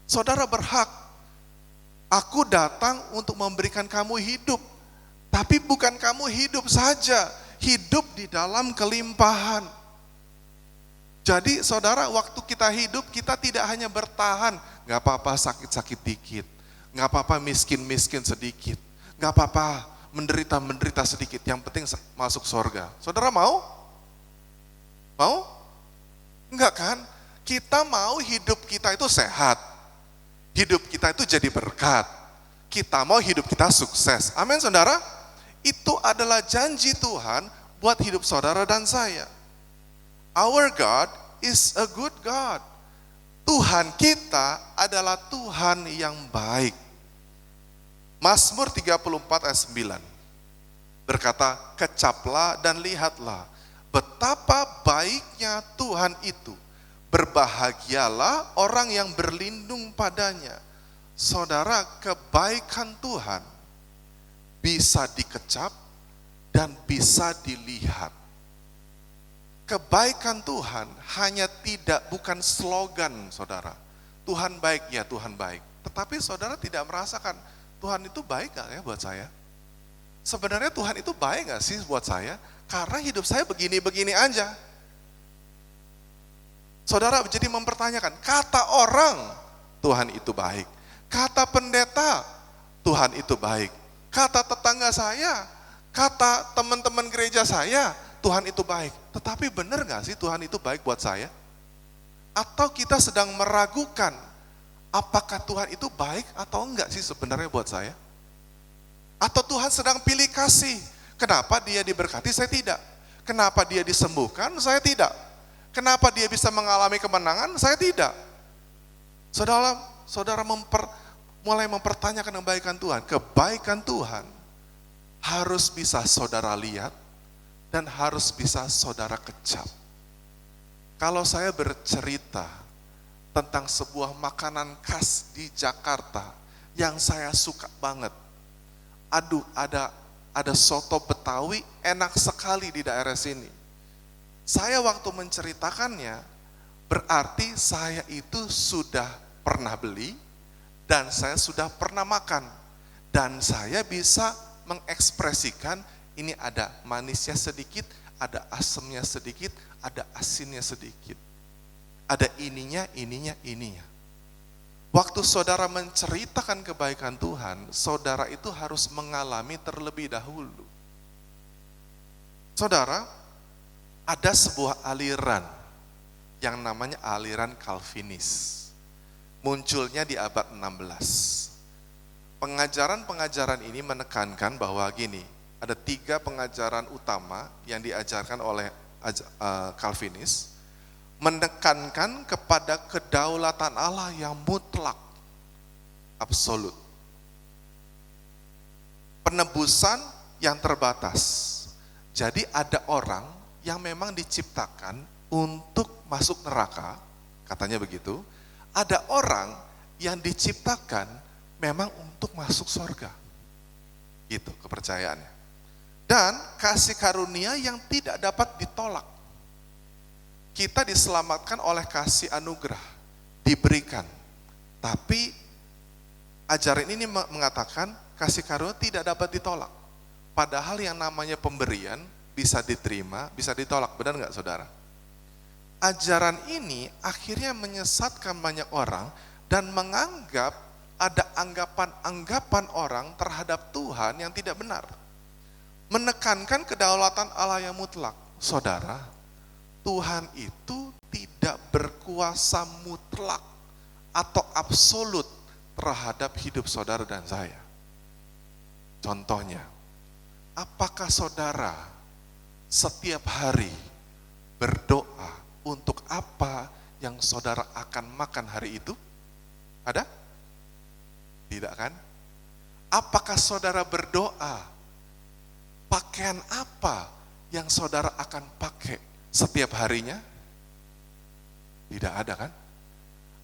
Saudara berhak. Aku datang untuk memberikan kamu hidup. Tapi bukan kamu hidup saja, hidup di dalam kelimpahan. Jadi saudara, waktu kita hidup, kita tidak hanya bertahan. Gak apa-apa sakit-sakit dikit, gak apa-apa miskin-miskin sedikit, gak apa-apa menderita sedikit, yang penting masuk surga. Saudara mau? Mau? Enggak kan? Kita mau hidup kita itu sehat, hidup kita itu jadi berkat, kita mau hidup kita sukses. Amin saudara? Itu adalah janji Tuhan buat hidup saudara dan saya. Our God is a good God. Tuhan kita adalah Tuhan yang baik. Mazmur 34 ayat 9 berkata, kecaplah dan lihatlah betapa baiknya Tuhan itu. Berbahagialah orang yang berlindung padanya. Saudara, kebaikan Tuhan bisa dikecap dan bisa dilihat. Kebaikan Tuhan bukan slogan, saudara. Tuhan baik, ya Tuhan baik. Tetapi saudara tidak merasakan, Tuhan itu baik gak ya buat saya? Sebenarnya Tuhan itu baik gak sih buat saya? Karena hidup saya begini-begini aja. Saudara jadi mempertanyakan, kata orang Tuhan itu baik. Kata pendeta Tuhan itu baik. kata tetangga saya, kata teman-teman gereja saya, Tuhan itu baik. Tetapi benar gak sih Tuhan itu baik buat saya? Atau kita sedang meragukan apakah Tuhan itu baik atau enggak sih sebenarnya buat saya? Atau Tuhan sedang pilih kasih, kenapa dia diberkati saya tidak? Kenapa dia disembuhkan saya tidak? Kenapa dia bisa mengalami kemenangan saya tidak? Saudara mulai mempertanyakan kebaikan Tuhan. Kebaikan Tuhan harus bisa saudara lihat dan harus bisa saudara kecap. Kalau saya bercerita tentang sebuah makanan khas di Jakarta yang saya suka banget. Aduh, ada soto Betawi enak sekali di daerah sini. Saya waktu menceritakannya, berarti saya itu sudah pernah beli dan saya sudah pernah makan. Dan saya bisa mengekspresikan ini ada manisnya sedikit, ada asamnya sedikit, ada asinnya sedikit. Ada ininya. Waktu saudara menceritakan kebaikan Tuhan, saudara itu harus mengalami terlebih dahulu. Saudara, ada sebuah aliran yang namanya aliran Calvinis. Munculnya di abad 16. Pengajaran-pengajaran ini menekankan bahwa gini, ada 3 pengajaran utama yang diajarkan oleh Calvinis, menekankan kepada kedaulatan Allah yang mutlak, absolut. Penebusan yang terbatas. Jadi ada orang yang memang diciptakan untuk masuk neraka, katanya begitu. Ada orang yang diciptakan memang untuk masuk surga. Gitu kepercayaannya. Dan kasih karunia yang tidak dapat ditolak. Kita diselamatkan oleh kasih anugerah, diberikan. Tapi ajaran ini mengatakan kasih karunia tidak dapat ditolak. Padahal yang namanya pemberian bisa diterima, bisa ditolak. Benar nggak saudara? Ajaran ini akhirnya menyesatkan banyak orang dan menganggap ada anggapan-anggapan orang terhadap Tuhan yang tidak benar. Menekankan kedaulatan Allah yang mutlak. Saudara, Tuhan itu tidak berkuasa mutlak atau absolut terhadap hidup saudara dan saya. Contohnya, apakah saudara setiap hari berdoa untuk apa yang saudara akan makan hari itu? Ada? Tidak kan? Apakah saudara berdoa pakaian apa yang saudara akan pakai setiap harinya? Tidak ada kan?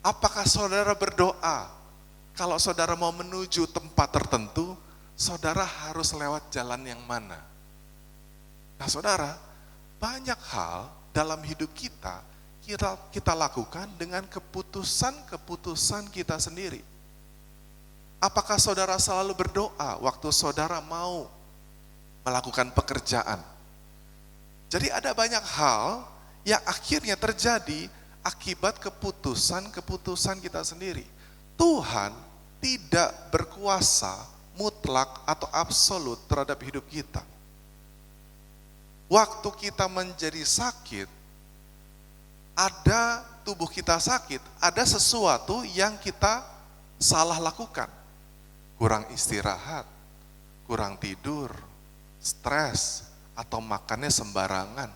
Apakah saudara berdoa kalau saudara mau menuju tempat tertentu, saudara harus lewat jalan yang mana? Nah saudara, banyak hal dalam hidup kita lakukan dengan keputusan-keputusan kita sendiri. Apakah saudara selalu berdoa waktu saudara mau melakukan pekerjaan? Jadi ada banyak hal yang akhirnya terjadi akibat keputusan-keputusan kita sendiri. Tuhan tidak berkuasa mutlak atau absolut terhadap hidup kita. Waktu kita menjadi sakit, ada tubuh kita sakit, ada sesuatu yang kita salah lakukan. Kurang istirahat, kurang tidur, stres, atau makannya sembarangan.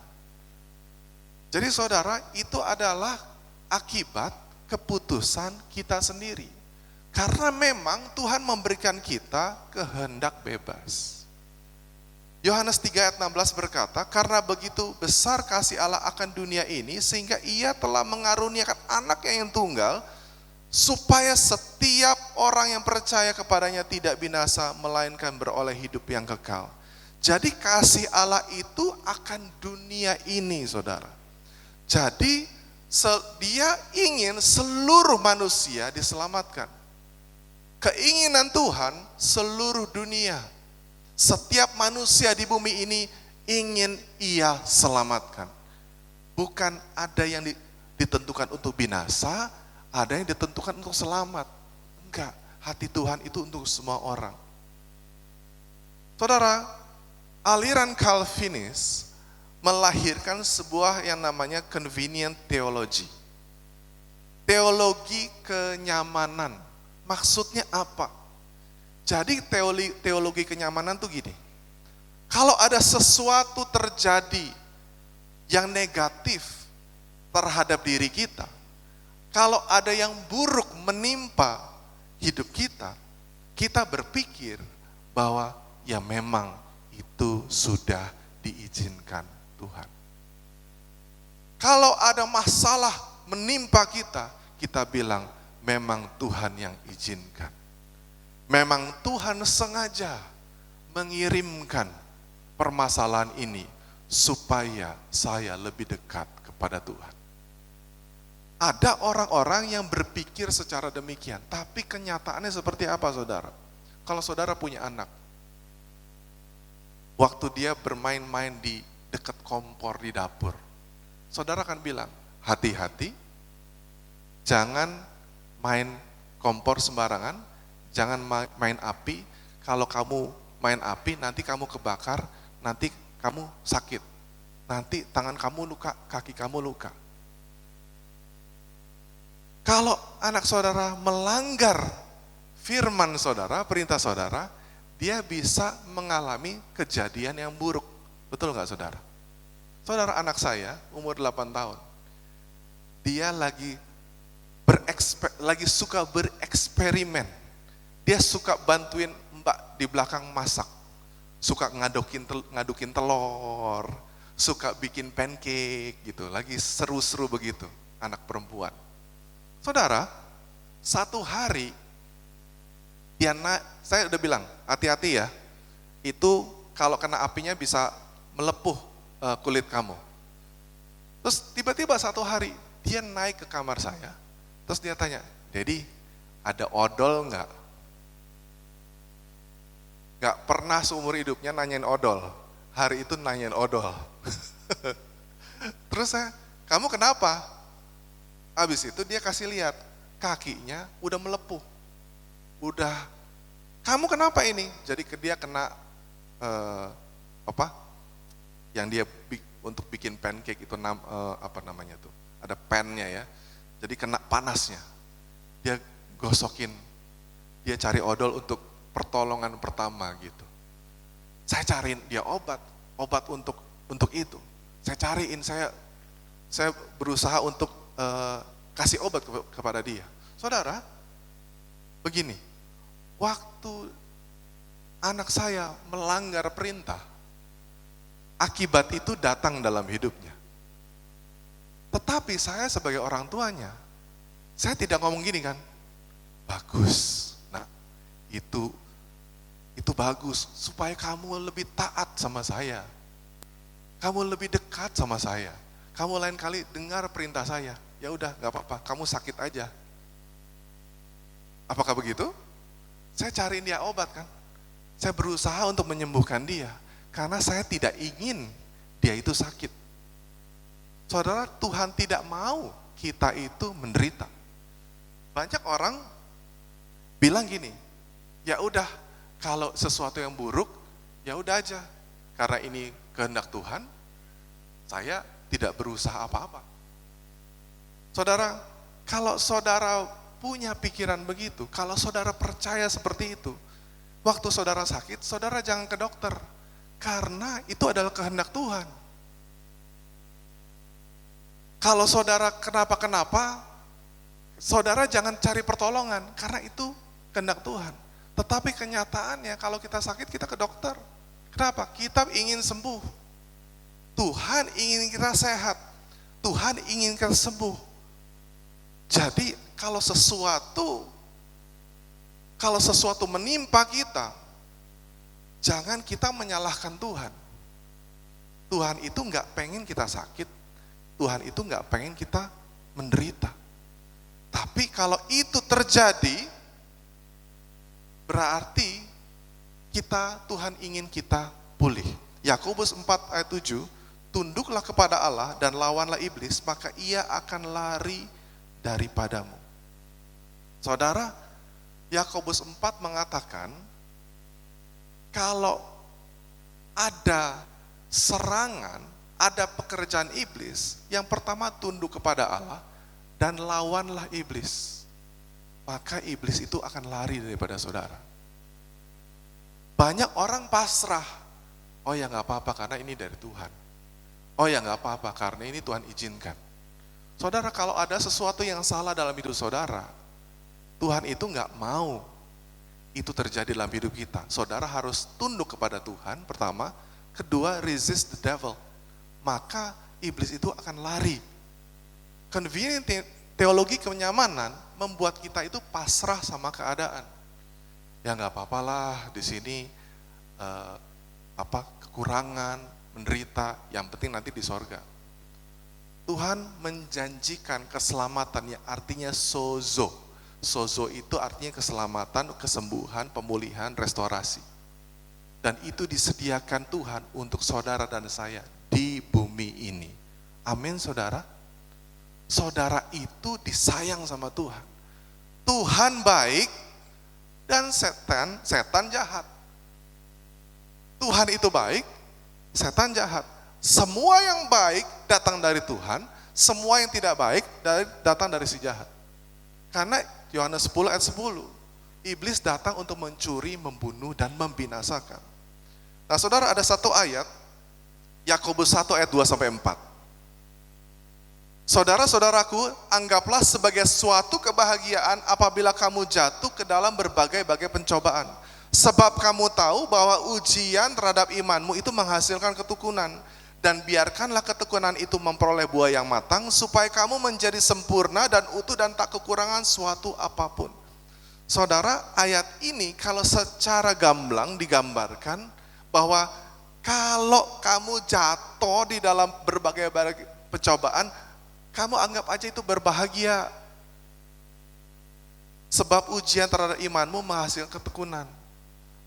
Jadi saudara, itu adalah akibat keputusan kita sendiri. Karena memang Tuhan memberikan kita kehendak bebas. Yohanes 3 ayat 16 berkata, karena begitu besar kasih Allah akan dunia ini, sehingga ia telah mengaruniakan anaknya yang tunggal, supaya setiap orang yang percaya kepadanya tidak binasa, melainkan beroleh hidup yang kekal. Jadi kasih Allah itu akan dunia ini, saudara. Jadi dia ingin seluruh manusia diselamatkan. Keinginan Tuhan seluruh dunia, setiap manusia di bumi ini ingin ia selamatkan. Bukan ada yang ditentukan untuk binasa, ada yang ditentukan untuk selamat. Enggak, hati Tuhan itu untuk semua orang. Saudara, aliran Calvinis melahirkan sebuah yang namanya convenient theology. Teologi kenyamanan. Maksudnya apa? Jadi teologi kenyamanan tuh gini. Kalau ada sesuatu terjadi yang negatif terhadap diri kita, kalau ada yang buruk menimpa hidup kita, kita berpikir bahwa ya memang itu sudah diizinkan Tuhan. Kalau ada masalah menimpa kita, kita bilang memang Tuhan yang izinkan. Memang Tuhan sengaja mengirimkan permasalahan ini supaya saya lebih dekat kepada Tuhan. Ada orang-orang yang berpikir secara demikian, tapi kenyataannya seperti apa, saudara? Kalau saudara punya anak, waktu dia bermain-main di dekat kompor di dapur, saudara akan bilang, hati-hati, jangan main kompor sembarangan, jangan main api. Kalau kamu main api, nanti kamu kebakar, nanti kamu sakit. Nanti tangan kamu luka, kaki kamu luka. Kalau anak saudara melanggar firman saudara, perintah saudara, dia bisa mengalami kejadian yang buruk. Betul nggak saudara? Saudara, anak saya umur 8 tahun. Dia lagi suka bereksperimen. Dia suka bantuin mbak di belakang masak. Suka ngadukin telur, suka bikin pancake gitu. Lagi seru-seru begitu, anak perempuan. Saudara, satu hari saya udah bilang, hati-hati ya. Itu kalau kena apinya bisa melepuh kulit kamu. Terus tiba-tiba satu hari dia naik ke kamar saya. Terus dia tanya, "Daddy, ada odol nggak?" Nggak pernah seumur hidupnya nanyain odol. Hari itu nanyain odol. Terus saya, "Kamu kenapa?" Habis itu dia kasih lihat, kakinya udah melepuh. Kamu kenapa ini? Jadi dia kena yang dia untuk bikin pancake itu apa namanya tuh? Ada pan-nya ya. Jadi kena panasnya. Dia gosokin, dia cari odol untuk pertolongan pertama gitu. Saya cariin dia obat untuk itu. Saya cariin, saya berusaha untuk kasih obat kepada dia. Saudara, begini, waktu anak saya melanggar perintah, akibat itu datang dalam hidupnya. Tetapi saya sebagai orang tuanya, saya tidak ngomong gini kan, bagus, nah itu bagus, supaya kamu lebih taat sama saya, kamu lebih dekat sama saya, kamu lain kali dengar perintah saya, ya udah nggak apa-apa, kamu sakit aja. Apakah begitu? Saya cariin dia obat kan, saya berusaha untuk menyembuhkan dia, karena saya tidak ingin dia itu sakit. Saudara, Tuhan tidak mau kita itu menderita. Banyak orang bilang gini, ya udah kalau sesuatu yang buruk, ya udah aja. Karena ini kehendak Tuhan, saya tidak berusaha apa-apa. Saudara, kalau saudara punya pikiran begitu, kalau saudara percaya seperti itu, waktu saudara sakit, saudara jangan ke dokter. Karena itu adalah kehendak Tuhan. Kalau saudara kenapa-kenapa, saudara jangan cari pertolongan, karena itu kehendak Tuhan. Tetapi kenyataannya kalau kita sakit, kita ke dokter. Kenapa? Kita ingin sembuh. Tuhan ingin kita sehat. Tuhan ingin kita sembuh. Jadi kalau sesuatu menimpa kita, jangan kita menyalahkan Tuhan. Tuhan itu nggak pengen kita sakit. Tuhan itu nggak pengen kita menderita. Tapi kalau itu terjadi, berarti Tuhan ingin kita pulih. Yakobus 4 ayat 7, tunduklah kepada Allah dan lawanlah iblis, maka ia akan lari daripadamu. Saudara, Yakobus 4 mengatakan, kalau ada serangan, ada pekerjaan iblis, yang pertama tunduk kepada Allah dan lawanlah iblis. Maka iblis itu akan lari daripada saudara. Banyak orang pasrah. Oh ya nggak apa-apa karena ini dari Tuhan. Oh ya nggak apa-apa karena ini Tuhan izinkan. Saudara, kalau ada sesuatu yang salah dalam hidup saudara, Tuhan itu nggak mau itu terjadi dalam hidup kita. Saudara harus tunduk kepada Tuhan, pertama. Kedua, resist the devil. Maka iblis itu akan lari. Convenient teologi kenyamanan membuat kita itu pasrah sama keadaan. Ya nggak apa-apalah di sini kekurangan, menderita, yang penting nanti di sorga. Tuhan menjanjikan keselamatan yang artinya sozo. Sozo itu artinya keselamatan, kesembuhan, pemulihan, restorasi. Dan itu disediakan Tuhan untuk saudara dan saya di bumi ini. Amin saudara. Saudara itu disayang sama Tuhan. Tuhan baik dan setan jahat. Tuhan itu baik, setan jahat. Semua yang baik datang dari Tuhan, semua yang tidak baik datang dari si jahat. Karena Yohanes 10 ayat 10, iblis datang untuk mencuri, membunuh, dan membinasakan. Nah saudara, ada satu ayat, Yakobus 1 ayat 2-4. Saudara-saudaraku, anggaplah sebagai suatu kebahagiaan apabila kamu jatuh ke dalam berbagai-bagai pencobaan. Sebab kamu tahu bahwa ujian terhadap imanmu itu menghasilkan ketekunan. Dan biarkanlah ketekunan itu memperoleh buah yang matang, supaya kamu menjadi sempurna dan utuh dan tak kekurangan suatu apapun. Saudara, ayat ini kalau secara gamblang digambarkan bahwa kalau kamu jatuh di dalam berbagai pencobaan, kamu anggap aja itu berbahagia. Sebab ujian terhadap imanmu menghasilkan ketekunan.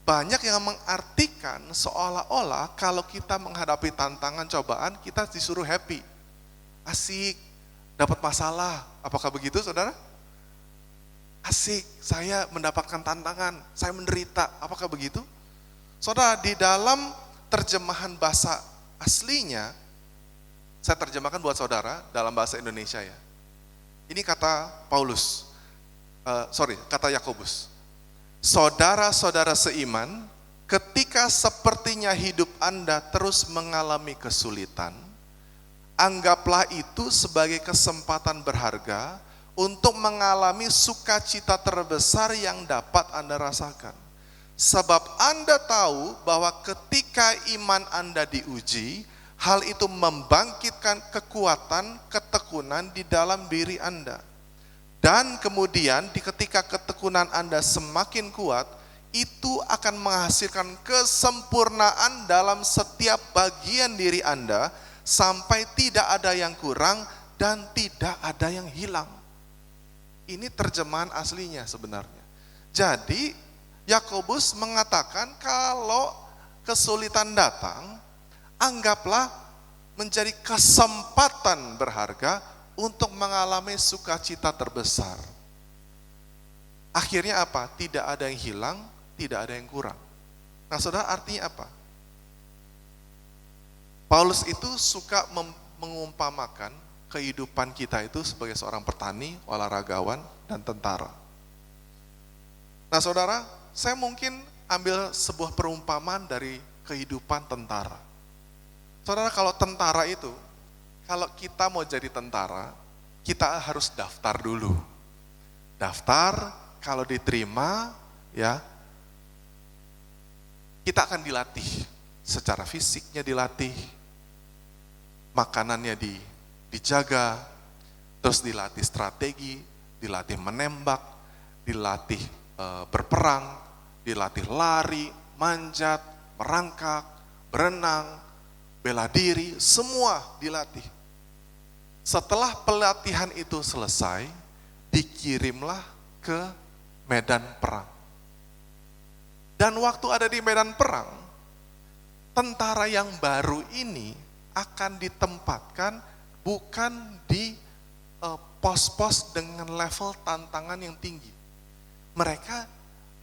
Banyak yang mengartikan seolah-olah kalau kita menghadapi tantangan cobaan, kita disuruh happy. Asik, dapat masalah. Apakah begitu saudara? Asik, saya mendapatkan tantangan, saya menderita. Apakah begitu? Saudara, di dalam terjemahan bahasa aslinya, saya terjemahkan buat saudara dalam bahasa Indonesia ya. Ini kata kata Yakobus. Saudara-saudara seiman, ketika sepertinya hidup Anda terus mengalami kesulitan, anggaplah itu sebagai kesempatan berharga untuk mengalami sukacita terbesar yang dapat Anda rasakan. Sebab Anda tahu bahwa ketika iman Anda diuji, hal itu membangkitkan kekuatan, ketekunan di dalam diri Anda. Dan kemudian ketika ketekunan Anda semakin kuat, itu akan menghasilkan kesempurnaan dalam setiap bagian diri Anda, sampai tidak ada yang kurang dan tidak ada yang hilang. Ini terjemahan aslinya sebenarnya. Jadi Yakobus mengatakan kalau kesulitan datang, anggaplah menjadi kesempatan berharga untuk mengalami sukacita terbesar. Akhirnya apa? Tidak ada yang hilang, tidak ada yang kurang. Nah saudara, artinya apa? Paulus itu suka mengumpamakan kehidupan kita itu sebagai seorang petani, olahragawan, dan tentara. Nah saudara, saya mungkin ambil sebuah perumpamaan dari kehidupan tentara. Saudara, kalau tentara itu, kalau kita mau jadi tentara, kita harus daftar dulu. Daftar, kalau diterima, ya, kita akan dilatih. Secara fisiknya dilatih, makanannya dijaga, terus dilatih strategi, dilatih menembak, dilatih berperang, dilatih lari, manjat, merangkak, berenang, bela diri, semua dilatih. Setelah pelatihan itu selesai, dikirimlah ke medan perang. Dan waktu ada di medan perang, tentara yang baru ini akan ditempatkan bukan di pos-pos dengan level tantangan yang tinggi. Mereka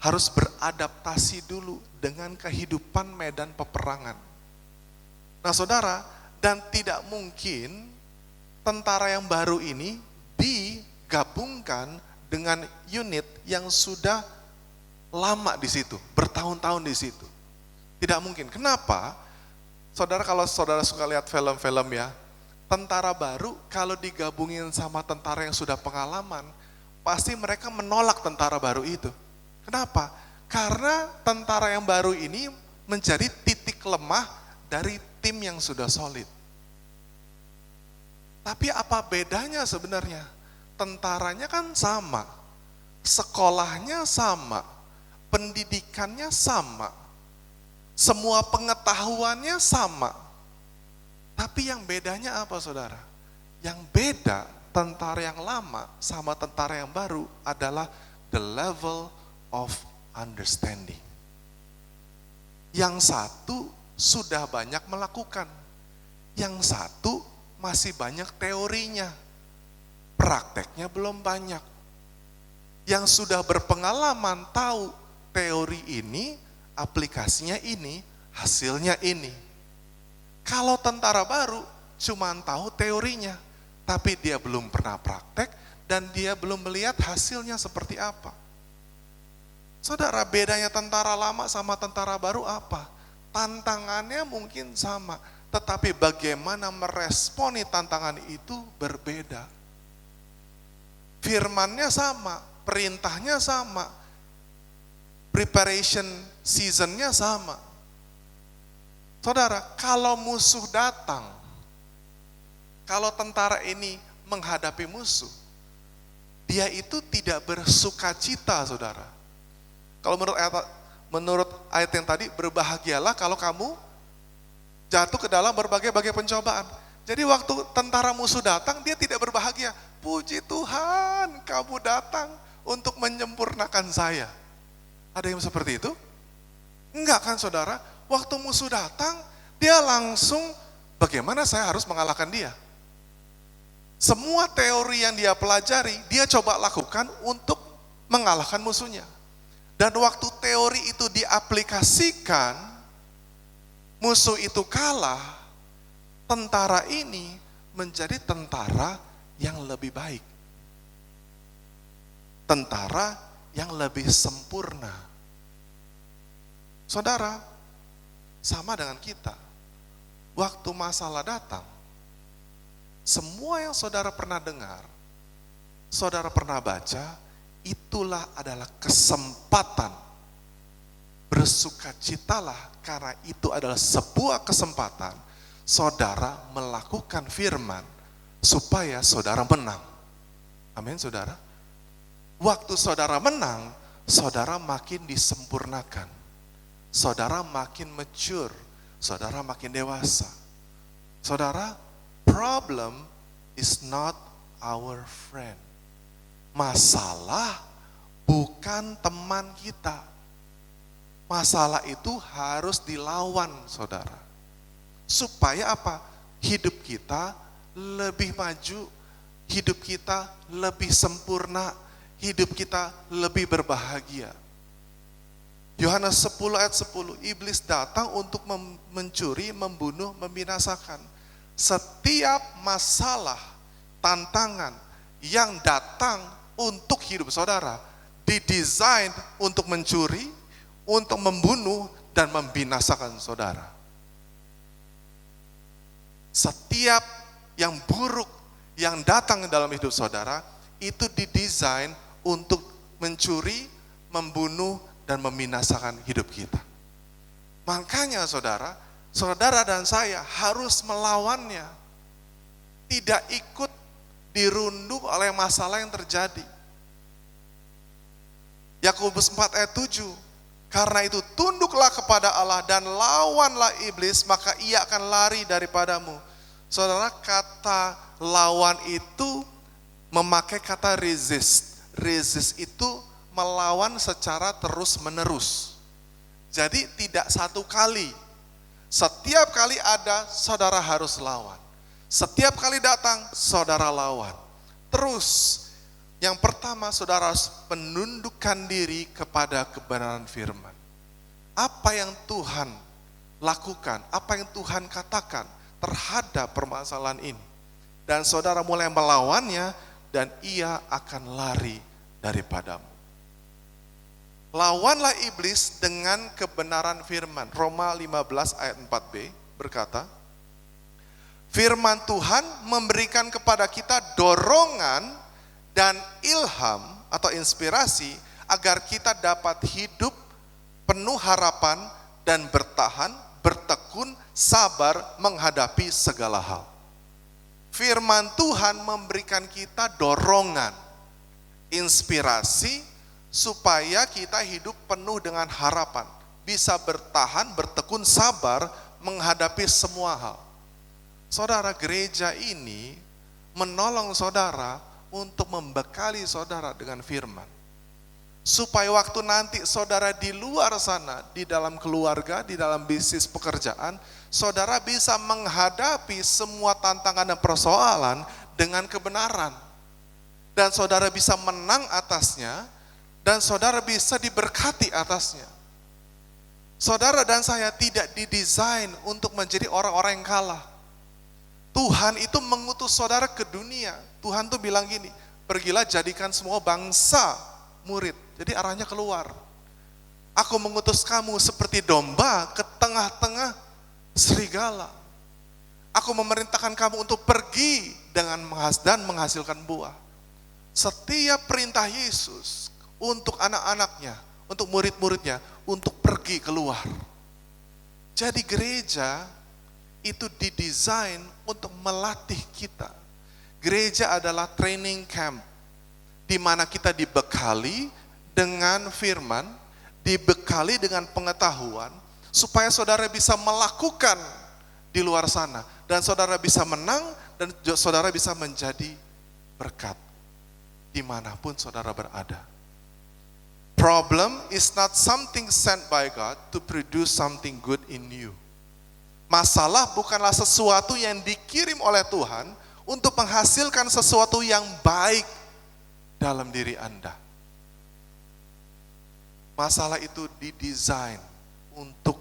harus beradaptasi dulu dengan kehidupan medan peperangan. Nah saudara, dan tidak mungkin tentara yang baru ini digabungkan dengan unit yang sudah lama di situ, bertahun-tahun di situ. Tidak mungkin. Kenapa? Saudara, kalau saudara suka lihat film-film ya, tentara baru kalau digabungin sama tentara yang sudah pengalaman, pasti mereka menolak tentara baru itu. Kenapa? Karena tentara yang baru ini menjadi titik lemah dari tim yang sudah solid. Tapi apa bedanya sebenarnya? Tentaranya kan sama, sekolahnya sama, pendidikannya sama, semua pengetahuannya sama. Tapi yang bedanya apa saudara? Yang beda tentara yang lama sama tentara yang baru adalah the level of understanding. Yang satu sudah banyak melakukan, yang satu masih banyak teorinya, prakteknya belum banyak. Yang sudah berpengalaman tahu teori ini, aplikasinya ini, hasilnya ini. Kalau tentara baru cuma tahu teorinya, tapi dia belum pernah praktek dan dia belum melihat hasilnya seperti apa. Saudara, bedanya tentara lama sama tentara baru apa? Tantangannya mungkin sama, tetapi bagaimana meresponi tantangan itu berbeda. Firmannya sama, perintahnya sama, preparation seasonnya sama. Saudara, kalau musuh datang, kalau tentara ini menghadapi musuh, dia itu tidak bersukacita, saudara. Kalau menurut ayat yang tadi, berbahagialah kalau kamu jatuh ke dalam berbagai-bagai pencobaan. Jadi waktu tentara musuh datang, dia tidak berbahagia. Puji Tuhan, kamu datang untuk menyempurnakan saya. Ada yang seperti itu? Enggak kan saudara? Waktu musuh datang, dia langsung bagaimana saya harus mengalahkan dia. Semua teori yang dia pelajari, dia coba lakukan untuk mengalahkan musuhnya. Dan waktu teori itu diaplikasikan, musuh itu kalah, tentara ini menjadi tentara yang lebih baik. Tentara yang lebih sempurna. Saudara, sama dengan kita. Waktu masalah datang, semua yang saudara pernah dengar, saudara pernah baca, itulah adalah kesempatan. Bersukacitalah karena itu adalah sebuah kesempatan saudara melakukan firman supaya saudara menang. Amin saudara. Waktu saudara menang, saudara makin disempurnakan. Saudara makin mature, saudara makin dewasa. Saudara, problem is not our friend. Masalah bukan teman kita. Masalah itu harus dilawan, saudara. Supaya apa? Hidup kita lebih maju, hidup kita lebih sempurna, hidup kita lebih berbahagia. Yohanes 10 ayat 10, iblis datang untuk mencuri, membunuh, membinasakan. Setiap masalah, tantangan yang datang untuk hidup saudara, didesain untuk mencuri, untuk membunuh, dan membinasakan saudara. Setiap yang buruk yang datang dalam hidup saudara, itu didesain untuk mencuri, membunuh, dan membinasakan hidup kita. Makanya saudara, saudara dan saya harus melawannya. Tidak ikut dirundung oleh masalah yang terjadi. Yakobus 4 ayat 7, karena itu tunduklah kepada Allah dan lawanlah iblis, maka ia akan lari daripadamu. Saudara, kata lawan itu memakai kata resist. Resist itu melawan secara terus-menerus. Jadi tidak satu kali. Setiap kali ada, saudara harus lawan. Setiap kali datang, saudara lawan. Terus, yang pertama saudara harus menundukkan diri kepada kebenaran firman. Apa yang Tuhan lakukan, apa yang Tuhan katakan terhadap permasalahan ini. Dan saudara mulai melawannya dan ia akan lari daripadamu. Lawanlah iblis dengan kebenaran firman. Roma 15 ayat 4b berkata, firman Tuhan memberikan kepada kita dorongan dan ilham atau inspirasi agar kita dapat hidup penuh harapan dan bertahan, bertekun, sabar menghadapi segala hal. Firman Tuhan memberikan kita dorongan, inspirasi, supaya kita hidup penuh dengan harapan, bisa bertahan, bertekun, sabar menghadapi semua hal. Saudara, gereja ini menolong saudara untuk membekali saudara dengan firman. Supaya waktu nanti saudara di luar sana, di dalam keluarga, di dalam bisnis pekerjaan, saudara bisa menghadapi semua tantangan dan persoalan dengan kebenaran. Dan saudara bisa menang atasnya, dan saudara bisa diberkati atasnya. Saudara dan saya tidak didesain untuk menjadi orang-orang yang kalah. Tuhan itu mengutus saudara ke dunia. Tuhan tuh bilang gini, pergilah jadikan semua bangsa murid. Jadi arahnya keluar. Aku mengutus kamu seperti domba ke tengah-tengah serigala. Aku memerintahkan kamu untuk pergi dan menghasilkan buah. Setiap perintah Yesus untuk anak-anaknya, untuk murid-muridnya, untuk pergi keluar. Jadi gereja itu didesain untuk melatih kita. Gereja adalah training camp, di mana kita dibekali dengan firman, dibekali dengan pengetahuan, supaya saudara bisa melakukan di luar sana, dan saudara bisa menang, dan saudara bisa menjadi berkat dimanapun saudara berada. Problem is not something sent by God to produce something good in you. Masalah bukanlah sesuatu yang dikirim oleh Tuhan untuk menghasilkan sesuatu yang baik dalam diri Anda. Masalah itu didesain untuk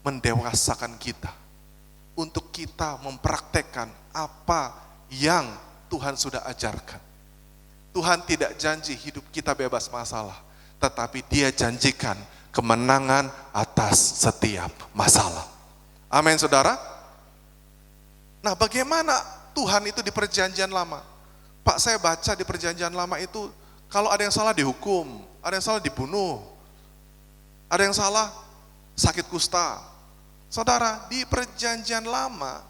mendewasakan kita, untuk kita mempraktekkan apa yang Tuhan sudah ajarkan. Tuhan tidak janji hidup kita bebas masalah, tetapi Dia janjikan kemenangan atas setiap masalah. Amin, saudara. Nah, bagaimana Tuhan itu di perjanjian lama? Pak, saya baca di perjanjian lama itu, kalau ada yang salah dihukum, ada yang salah dibunuh, ada yang salah sakit kusta. Saudara, di perjanjian lama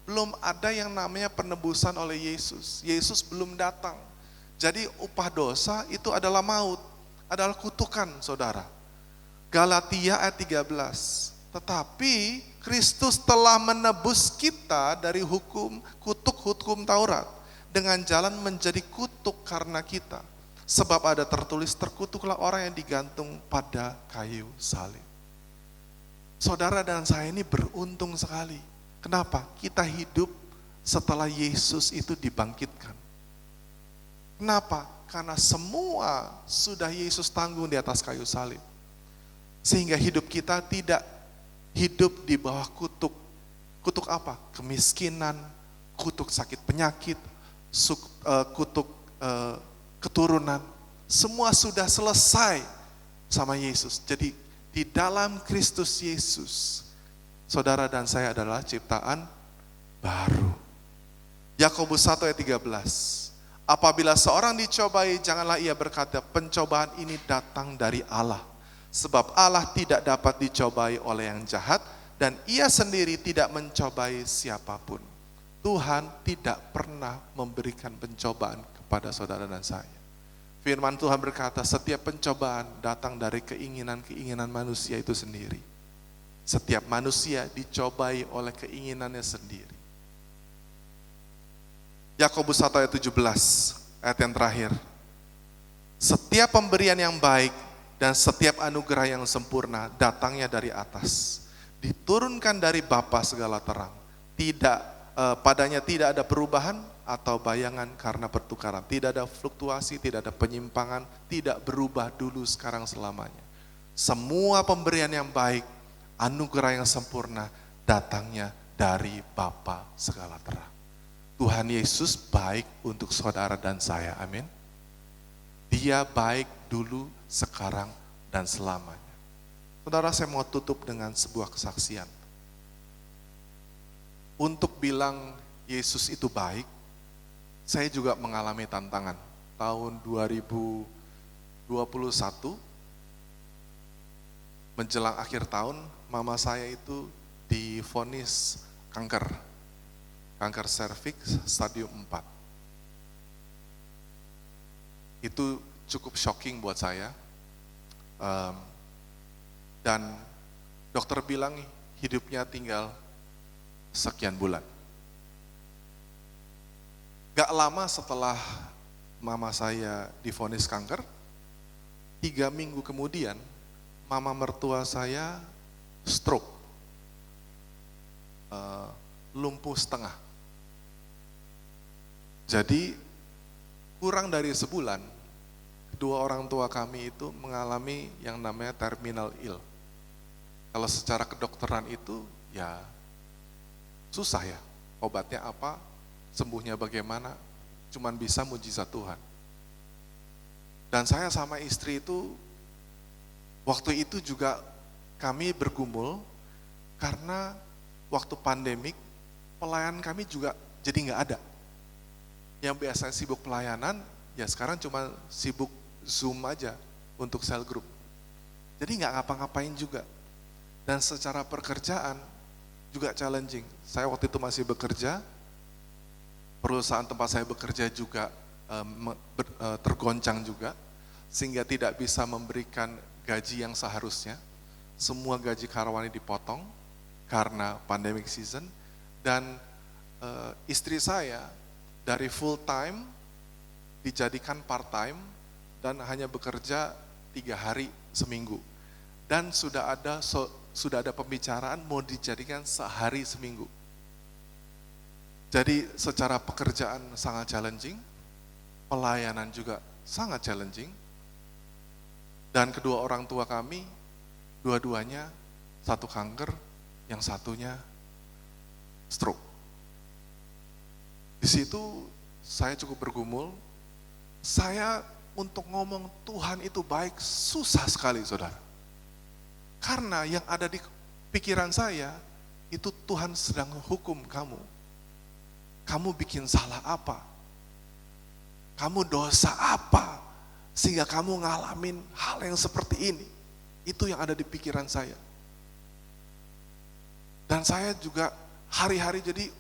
belum ada yang namanya penebusan oleh Yesus. Yesus belum datang. Jadi upah dosa itu adalah maut, adalah kutukan, saudara. Galatia ayat 13. Tetapi Kristus telah menebus kita dari kutuk hukum Taurat dengan jalan menjadi kutuk karena kita. Sebab ada tertulis, terkutuklah orang yang digantung pada kayu salib. Saudara dan saya ini beruntung sekali. Kenapa? Kita hidup setelah Yesus itu dibangkitkan. Kenapa? Karena semua sudah Yesus tanggung di atas kayu salib. Sehingga hidup kita tidak hidup di bawah kutuk. Kutuk apa? Kemiskinan, kutuk sakit penyakit, kutuk keturunan. Semua sudah selesai sama Yesus. Jadi di dalam Kristus Yesus, saudara dan saya adalah ciptaan baru. Yakobus 1 ayat 13. Apabila seorang dicobai, janganlah ia berkata, pencobaan ini datang dari Allah. Sebab Allah tidak dapat dicobai oleh yang jahat, dan ia sendiri tidak mencobai siapapun. Tuhan tidak pernah memberikan pencobaan kepada saudara dan saya. Firman Tuhan berkata, setiap pencobaan datang dari keinginan-keinginan manusia itu sendiri. Setiap manusia dicobai oleh keinginannya sendiri. Yakobus 1 ayat 17, ayat yang terakhir. Setiap pemberian yang baik dan setiap anugerah yang sempurna datangnya dari atas, diturunkan dari Bapa segala terang. Padanya tidak ada perubahan atau bayangan karena pertukaran. Tidak ada fluktuasi, tidak ada penyimpangan, tidak berubah dulu, sekarang, selamanya. Semua pemberian yang baik anugerah yang sempurna datangnya dari Bapa segala terang. Tuhan Yesus baik untuk saudara dan saya, amin. Dia baik dulu, sekarang, dan selamanya. Saudara, saya mau tutup dengan sebuah kesaksian. Untuk bilang Yesus itu baik, saya juga mengalami tantangan. Tahun 2021, menjelang akhir tahun, mama saya itu divonis kanker serviks stadium 4. Itu cukup shocking buat saya. Dan dokter bilang hidupnya tinggal sekian bulan. Gak lama setelah mama saya divonis kanker, 3 minggu kemudian mama mertua saya stroke, lumpuh setengah. Jadi kurang dari sebulan, kedua orang tua kami itu mengalami yang namanya terminal ill. Kalau secara kedokteran itu ya susah ya, obatnya apa, sembuhnya bagaimana, cuman bisa mujizat Tuhan. Dan saya sama istri itu, waktu itu juga kami bergumul, karena waktu pandemik, pelayanan kami juga jadi nggak ada. Yang biasanya sibuk pelayanan, ya sekarang cuma sibuk Zoom aja untuk cell group. Jadi nggak ngapa-ngapain juga. Dan secara pekerjaan juga challenging. Saya waktu itu masih bekerja, perusahaan tempat saya bekerja juga tergoncang juga, sehingga tidak bisa memberikan gaji yang seharusnya. Semua gaji karyawan dipotong karena pandemic season, dan istri saya dari full time dijadikan part time dan hanya bekerja 3 hari seminggu. Dan sudah ada pembicaraan mau dijadikan sehari seminggu. Jadi secara pekerjaan sangat challenging, pelayanan juga sangat challenging, dan kedua orang tua kami, dua-duanya satu kanker, yang satunya stroke. Di situ saya cukup bergumul, saya untuk ngomong Tuhan itu baik susah sekali, saudara. Karena yang ada di pikiran saya, itu Tuhan sedang hukum kamu. Kamu bikin salah apa? Kamu dosa apa? Sehingga kamu ngalamin hal yang seperti ini. Itu yang ada di pikiran saya. Dan saya juga hari-hari jadi,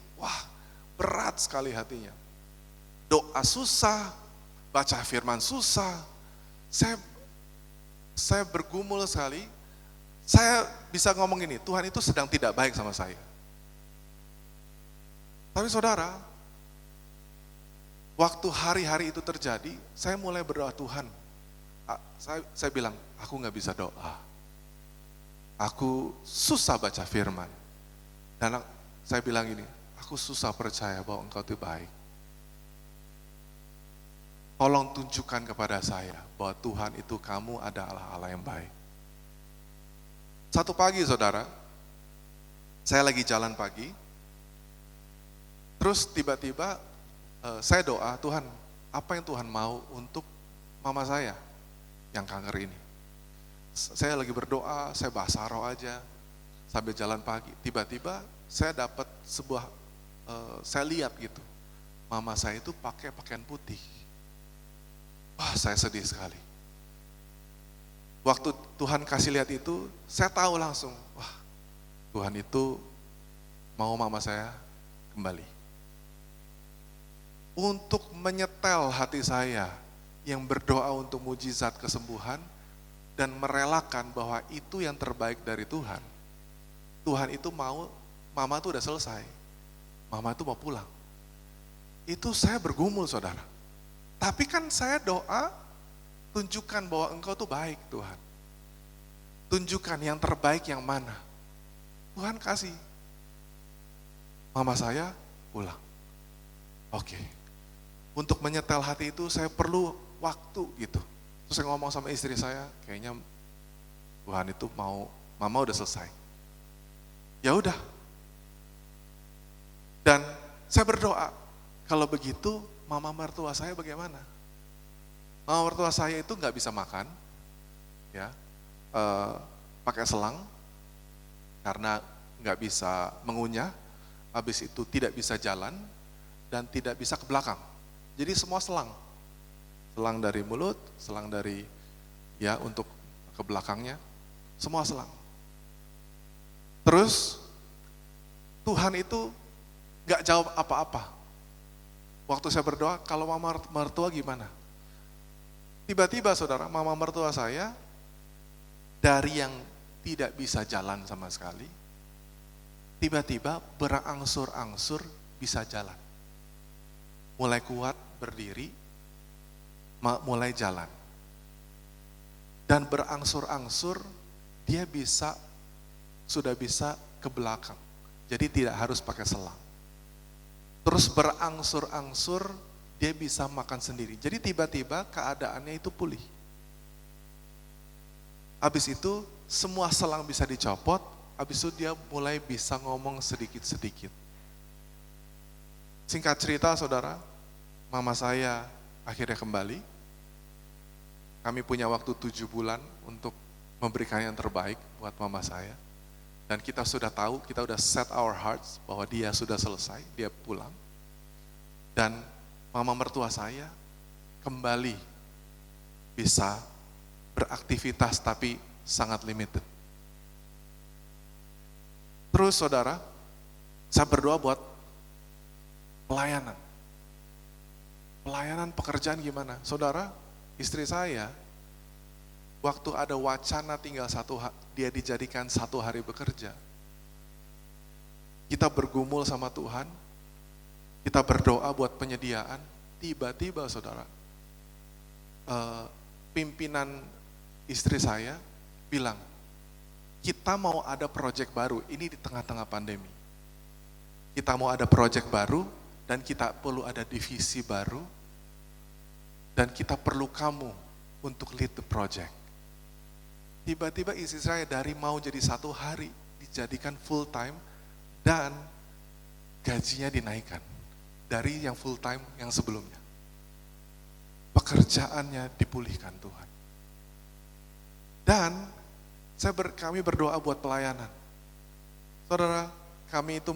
berat sekali hatinya. Doa susah, baca firman susah. Saya bergumul sekali. Saya bisa ngomong ini, Tuhan itu sedang tidak baik sama saya. Tapi saudara, waktu hari-hari itu terjadi, saya mulai berdoa, Tuhan, saya bilang, aku gak bisa doa. Aku susah baca firman. Dan saya bilang ini, aku susah percaya bahwa Engkau itu baik. Tolong tunjukkan kepada saya bahwa Tuhan itu kamu adalah Allah yang baik. Satu pagi saudara, saya lagi jalan pagi, terus tiba-tiba saya doa, Tuhan, apa yang Tuhan mau untuk mama saya yang kanker ini? Saya lagi berdoa, saya bahasa roh aja, sambil jalan pagi. Tiba-tiba saya dapat sebuah, saya lihat gitu, mama saya itu pakai pakaian putih. Saya sedih sekali. Waktu Tuhan kasih lihat itu, saya tahu langsung, Tuhan itu mau mama saya kembali. Untuk menyetel hati saya yang berdoa untuk mujizat kesembuhan dan merelakan bahwa itu yang terbaik dari Tuhan. Tuhan itu mau, mama itu udah selesai. Mama itu mau pulang. Itu saya bergumul, saudara. Tapi kan saya doa, tunjukkan bahwa Engkau tuh baik, Tuhan. Tunjukkan yang terbaik yang mana. Tuhan kasih. Mama saya pulang. Oke. Untuk menyetel hati itu saya perlu waktu gitu. Terus saya ngomong sama istri saya, kayaknya Tuhan itu mau, mama udah selesai. Ya udah. Dan saya berdoa, kalau begitu mama mertua saya bagaimana? Mama mertua saya itu nggak bisa makan, ya, pakai selang karena nggak bisa mengunyah, habis itu tidak bisa jalan dan tidak bisa ke belakang. Jadi semua selang dari mulut, selang dari ya untuk ke belakangnya, semua selang. Terus Tuhan itu nggak jawab apa-apa. Waktu saya berdoa, kalau mama mertua gimana? Tiba-tiba saudara, mama mertua saya dari yang tidak bisa jalan sama sekali, tiba-tiba berangsur-angsur bisa jalan. Mulai kuat berdiri, mulai jalan. Dan berangsur-angsur dia sudah bisa ke belakang. Jadi tidak harus pakai selang. Terus berangsur-angsur dia bisa makan sendiri. Jadi tiba-tiba keadaannya itu pulih. Habis itu semua selang bisa dicopot, habis itu dia mulai bisa ngomong sedikit-sedikit. Singkat cerita saudara, mama saya akhirnya kembali. Kami punya waktu 7 bulan untuk memberikan yang terbaik buat mama saya. Dan kita sudah tahu, kita sudah set our hearts bahwa dia sudah selesai, dia pulang. Dan mama mertua saya kembali bisa beraktivitas tapi sangat limited. Terus saudara, saya berdoa buat pelayanan. Pelayanan pekerjaan gimana? Saudara, istri saya, waktu ada wacana tinggal dia dijadikan 1 hari bekerja. Kita bergumul sama Tuhan, kita berdoa buat penyediaan, tiba-tiba saudara, pimpinan istri saya bilang, kita mau ada proyek baru, ini di tengah-tengah pandemi. Kita mau ada proyek baru, dan kita perlu ada divisi baru, dan kita perlu kamu untuk lead the project. Tiba-tiba istri saya dari mau jadi 1 hari, dijadikan full time, dan gajinya dinaikkan dari yang full time yang sebelumnya. Pekerjaannya dipulihkan Tuhan. Dan kami berdoa buat pelayanan. Saudara, kami itu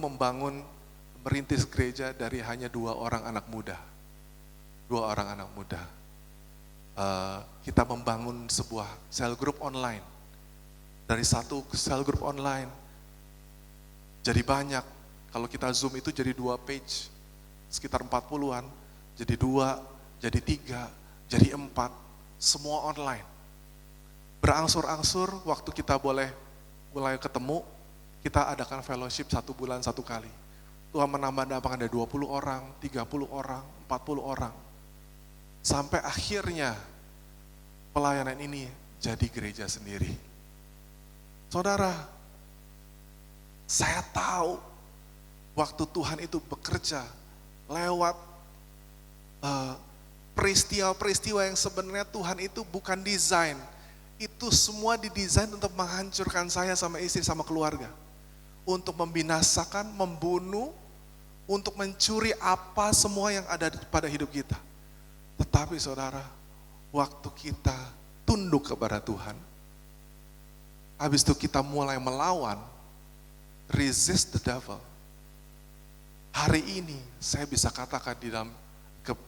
merintis gereja dari hanya 2 orang anak muda. 2 orang anak muda. Kita membangun sebuah cell group online. Dari 1 cell group online, jadi banyak. Kalau kita zoom itu jadi 2 page, sekitar 40-an, jadi 2, jadi 3, jadi 4, semua online. Berangsur-angsur, waktu kita mulai ketemu, kita adakan fellowship 1 bulan 1 kali. Tuhan menambah-nambahkan ada 20 orang, 30 orang, 40 orang. Sampai akhirnya pelayanan ini jadi gereja sendiri. Saudara, saya tahu waktu Tuhan itu bekerja lewat peristiwa-peristiwa yang sebenarnya Tuhan itu bukan desain. Itu semua didesain untuk menghancurkan saya sama istri sama keluarga. Untuk membinasakan, membunuh, untuk mencuri apa semua yang ada pada hidup kita. Tetapi saudara, waktu kita tunduk kepada Tuhan, habis itu kita mulai melawan, resist the devil. Hari ini saya bisa katakan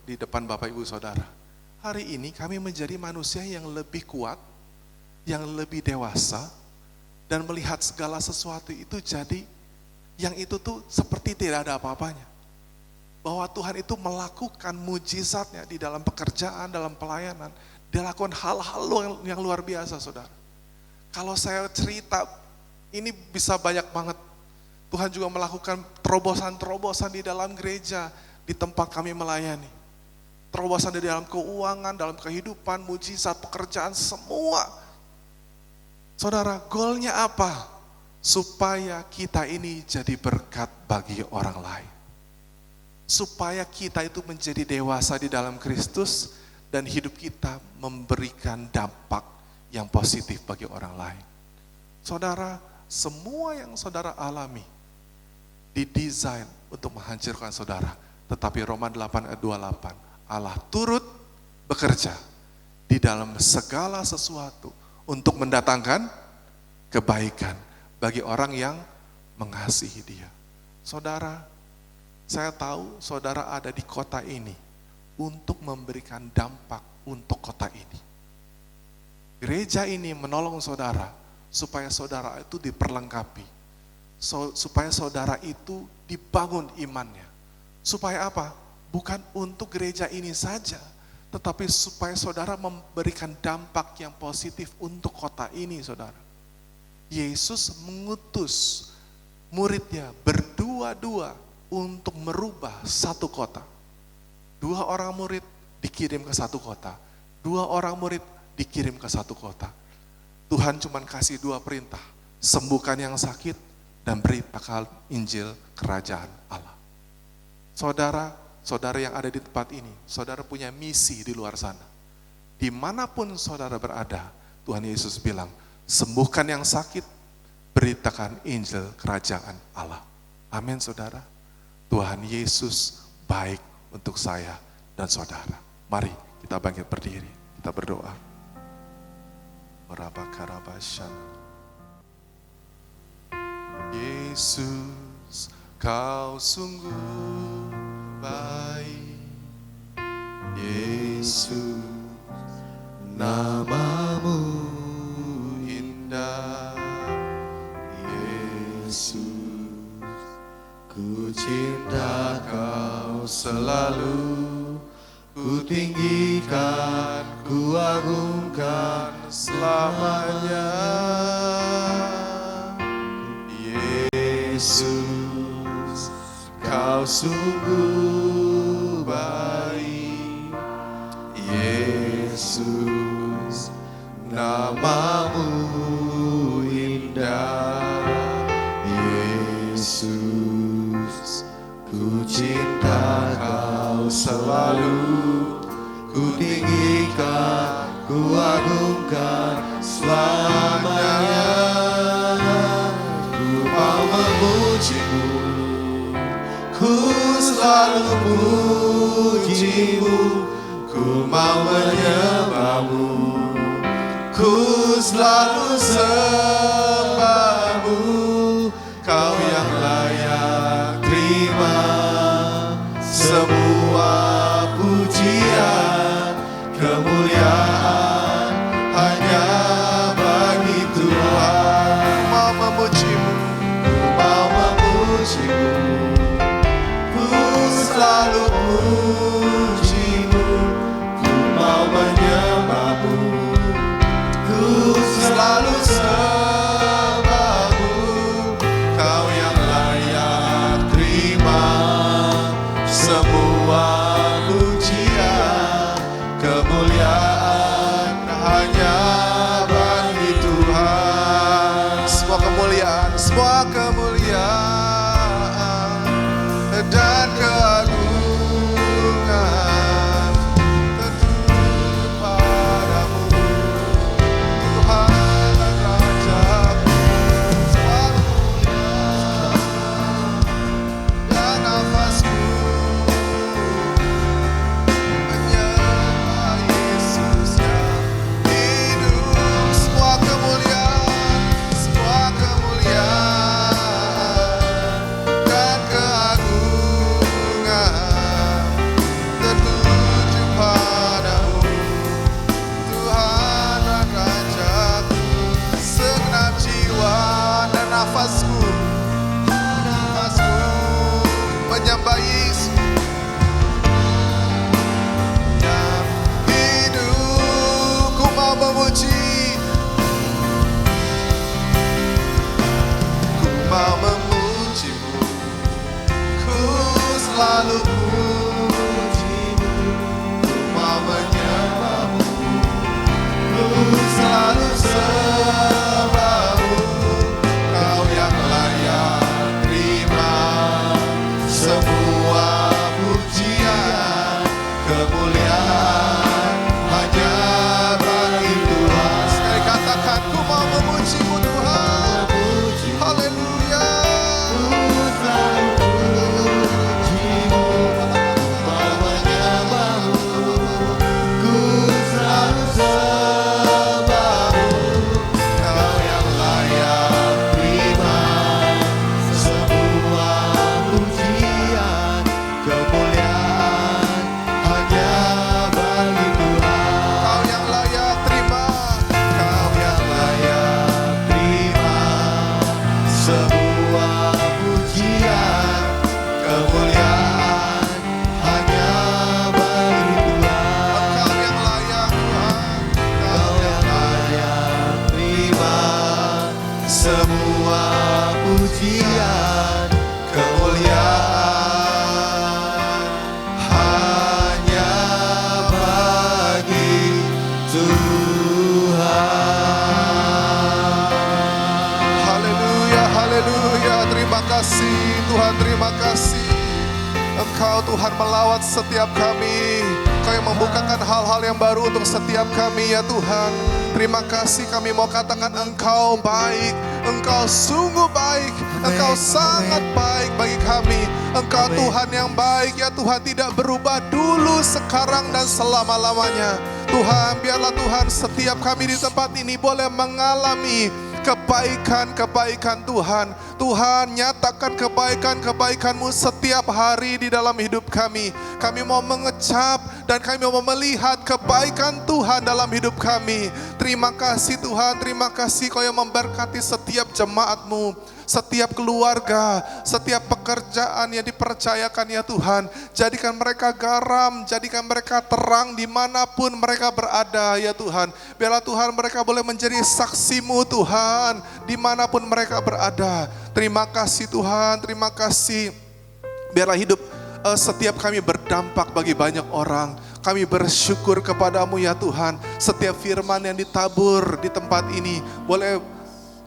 di depan Bapak Ibu Saudara, hari ini kami menjadi manusia yang lebih kuat, yang lebih dewasa, dan melihat segala sesuatu itu jadi, yang itu tuh seperti tidak ada apa-apanya. Bahwa Tuhan itu melakukan mujizatnya di dalam pekerjaan, dalam pelayanan, dia lakukan hal-hal yang luar biasa saudara. Kalau saya cerita, ini bisa banyak banget. Tuhan juga melakukan terobosan-terobosan di dalam gereja, di tempat kami melayani. Terobosan di dalam keuangan, dalam kehidupan, mujizat, pekerjaan, semua. Saudara, goalnya apa? Supaya kita ini jadi berkat bagi orang lain. Supaya kita itu menjadi dewasa di dalam Kristus, dan hidup kita memberikan dampak yang positif bagi orang lain. Saudara, semua yang saudara alami didesain untuk menghancurkan saudara. Tetapi Roma 8 ayat 28, Allah turut bekerja di dalam segala sesuatu untuk mendatangkan kebaikan bagi orang yang mengasihi Dia. Saudara, saya tahu saudara ada di kota ini untuk memberikan dampak untuk kota ini. Gereja ini menolong saudara supaya saudara itu diperlengkapi, supaya saudara itu dibangun imannya. Supaya apa? Bukan untuk gereja ini saja, tetapi supaya saudara memberikan dampak yang positif untuk kota ini, saudara. Yesus mengutus muridnya berdua-dua untuk merubah satu kota. 2 orang murid dikirim ke satu kota. 2 orang murid dikirim ke satu kota. Tuhan cuma kasih 2 perintah. Sembuhkan yang sakit dan beritakan Injil Kerajaan Allah. Saudara yang ada di tempat ini, saudara punya misi di luar sana. Dimanapun saudara berada, Tuhan Yesus bilang, sembuhkan yang sakit, beritakan Injil Kerajaan Allah. Amin saudara. Tuhan Yesus baik untuk saya dan saudara. Mari kita bangkit berdiri, kita berdoa. Yesus, Kau sungguh baik. Yesus, namamu indah. Yesus, ku cinta Kau selalu. Ku tinggikan, ku agungkan selamanya. Yesus, Kau sungguh baik. Yesus, namamu indah. Yesus, ku cinta Kau selalu. Ku tinggikan, ku agungkan selamanya. Ku mau memujimu, ku selalu pujimu. Ku mau menyembahmu, ku selalu sembahmu. Kau yang layak terima semua pujian, kemuliaan hanya bagi Tuhan. Mau memujimu, mau memujimu, ku selalu pujimu. Ku mau menyembahmu, ku selalu sembahmu. Kau yang layak terima semua pujian, kemuliaan hanya bagi Tuhan. Semua kemuliaan, semua kemuliaan dan keagungan tertuju padamu, Tuhan dan Rajaku. Semua kemuliaan dan nafasku menyembah Yesus yang hidup. Semua kemuliaan dan keagungan tertuju padamu, Tuhan dan Rajaku. Segenap jiwa dan nafasku menyembah Yesus yang hidup. Ku mau memuji, ku mau memujimu, ku selalu pujimu. Ku mau menyembahmu, ku selalu sembahmu. Kau yang layak terima semua pujian, kemuliaan hanya bagi Tuhan. Sekali katakan, ku mau memujimu Tuhan. semua pujian kemuliaan hanya bagi Tuhan. Haleluya, haleluya. Terima kasih Tuhan, terima kasih. Engkau Tuhan melawat setiap kami. Engkau yang membukakan hal-hal yang baru untuk setiap kami ya Tuhan. Terima kasih, kami mau katakan Engkau baik. Engkau sungguh baik. Engkau sangat baik bagi kami. Engkau Tuhan yang baik ya Tuhan, tidak berubah dulu, sekarang dan selama-lamanya. Tuhan, biarlah Tuhan setiap kami di tempat ini boleh mengalami kebaikan-kebaikan Tuhan. Tuhan, nyatakan kebaikan-kebaikan-Mu setiap hari di dalam hidup kami. Kami mau mengecap dan kami mau melihat kebaikan Tuhan dalam hidup kami. Terima kasih Tuhan, terima kasih Kau yang memberkati setiap jemaat-Mu, setiap keluarga, setiap pekerjaan yang dipercayakan ya Tuhan. Jadikan mereka garam, jadikan mereka terang dimanapun mereka berada ya Tuhan. Biarlah Tuhan mereka boleh menjadi saksi-Mu Tuhan, dimanapun mereka berada. Terima kasih Tuhan, terima kasih. Biarlah hidup setiap kami berdampak bagi banyak orang. Kami bersyukur kepadamu ya Tuhan. Setiap firman yang ditabur di tempat ini boleh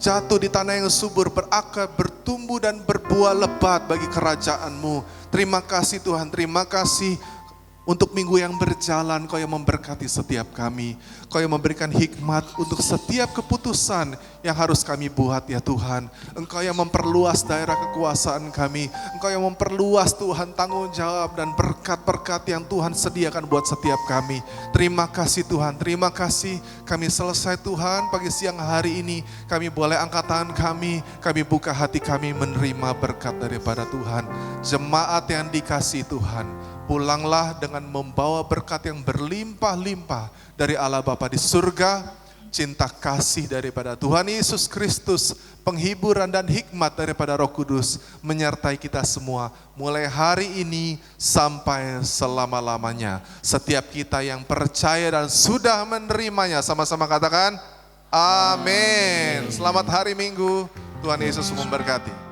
jatuh di tanah yang subur, berakar, bertumbuh dan berbuah lebat bagi kerajaan-Mu. Terima kasih Tuhan, terima kasih untuk minggu yang berjalan. Kau yang memberkati setiap kami. Kau yang memberikan hikmat untuk setiap keputusan yang harus kami buat ya Tuhan. Engkau yang memperluas daerah kekuasaan kami. Engkau yang memperluas Tuhan tanggung jawab dan berkat-berkat yang Tuhan sediakan buat setiap kami. Terima kasih Tuhan, terima kasih. Kami selesai Tuhan pagi siang hari ini. Kami boleh angkat tangan kami buka hati kami menerima berkat daripada Tuhan. Jemaat yang dikasihi Tuhan, pulanglah dengan membawa berkat yang berlimpah-limpah dari Allah Bapa di surga, cinta kasih daripada Tuhan Yesus Kristus, penghiburan dan hikmat daripada Roh Kudus menyertai kita semua mulai hari ini sampai selama-lamanya. Setiap kita yang percaya dan sudah menerimanya, sama-sama katakan amin. Selamat hari Minggu, Tuhan Yesus memberkati.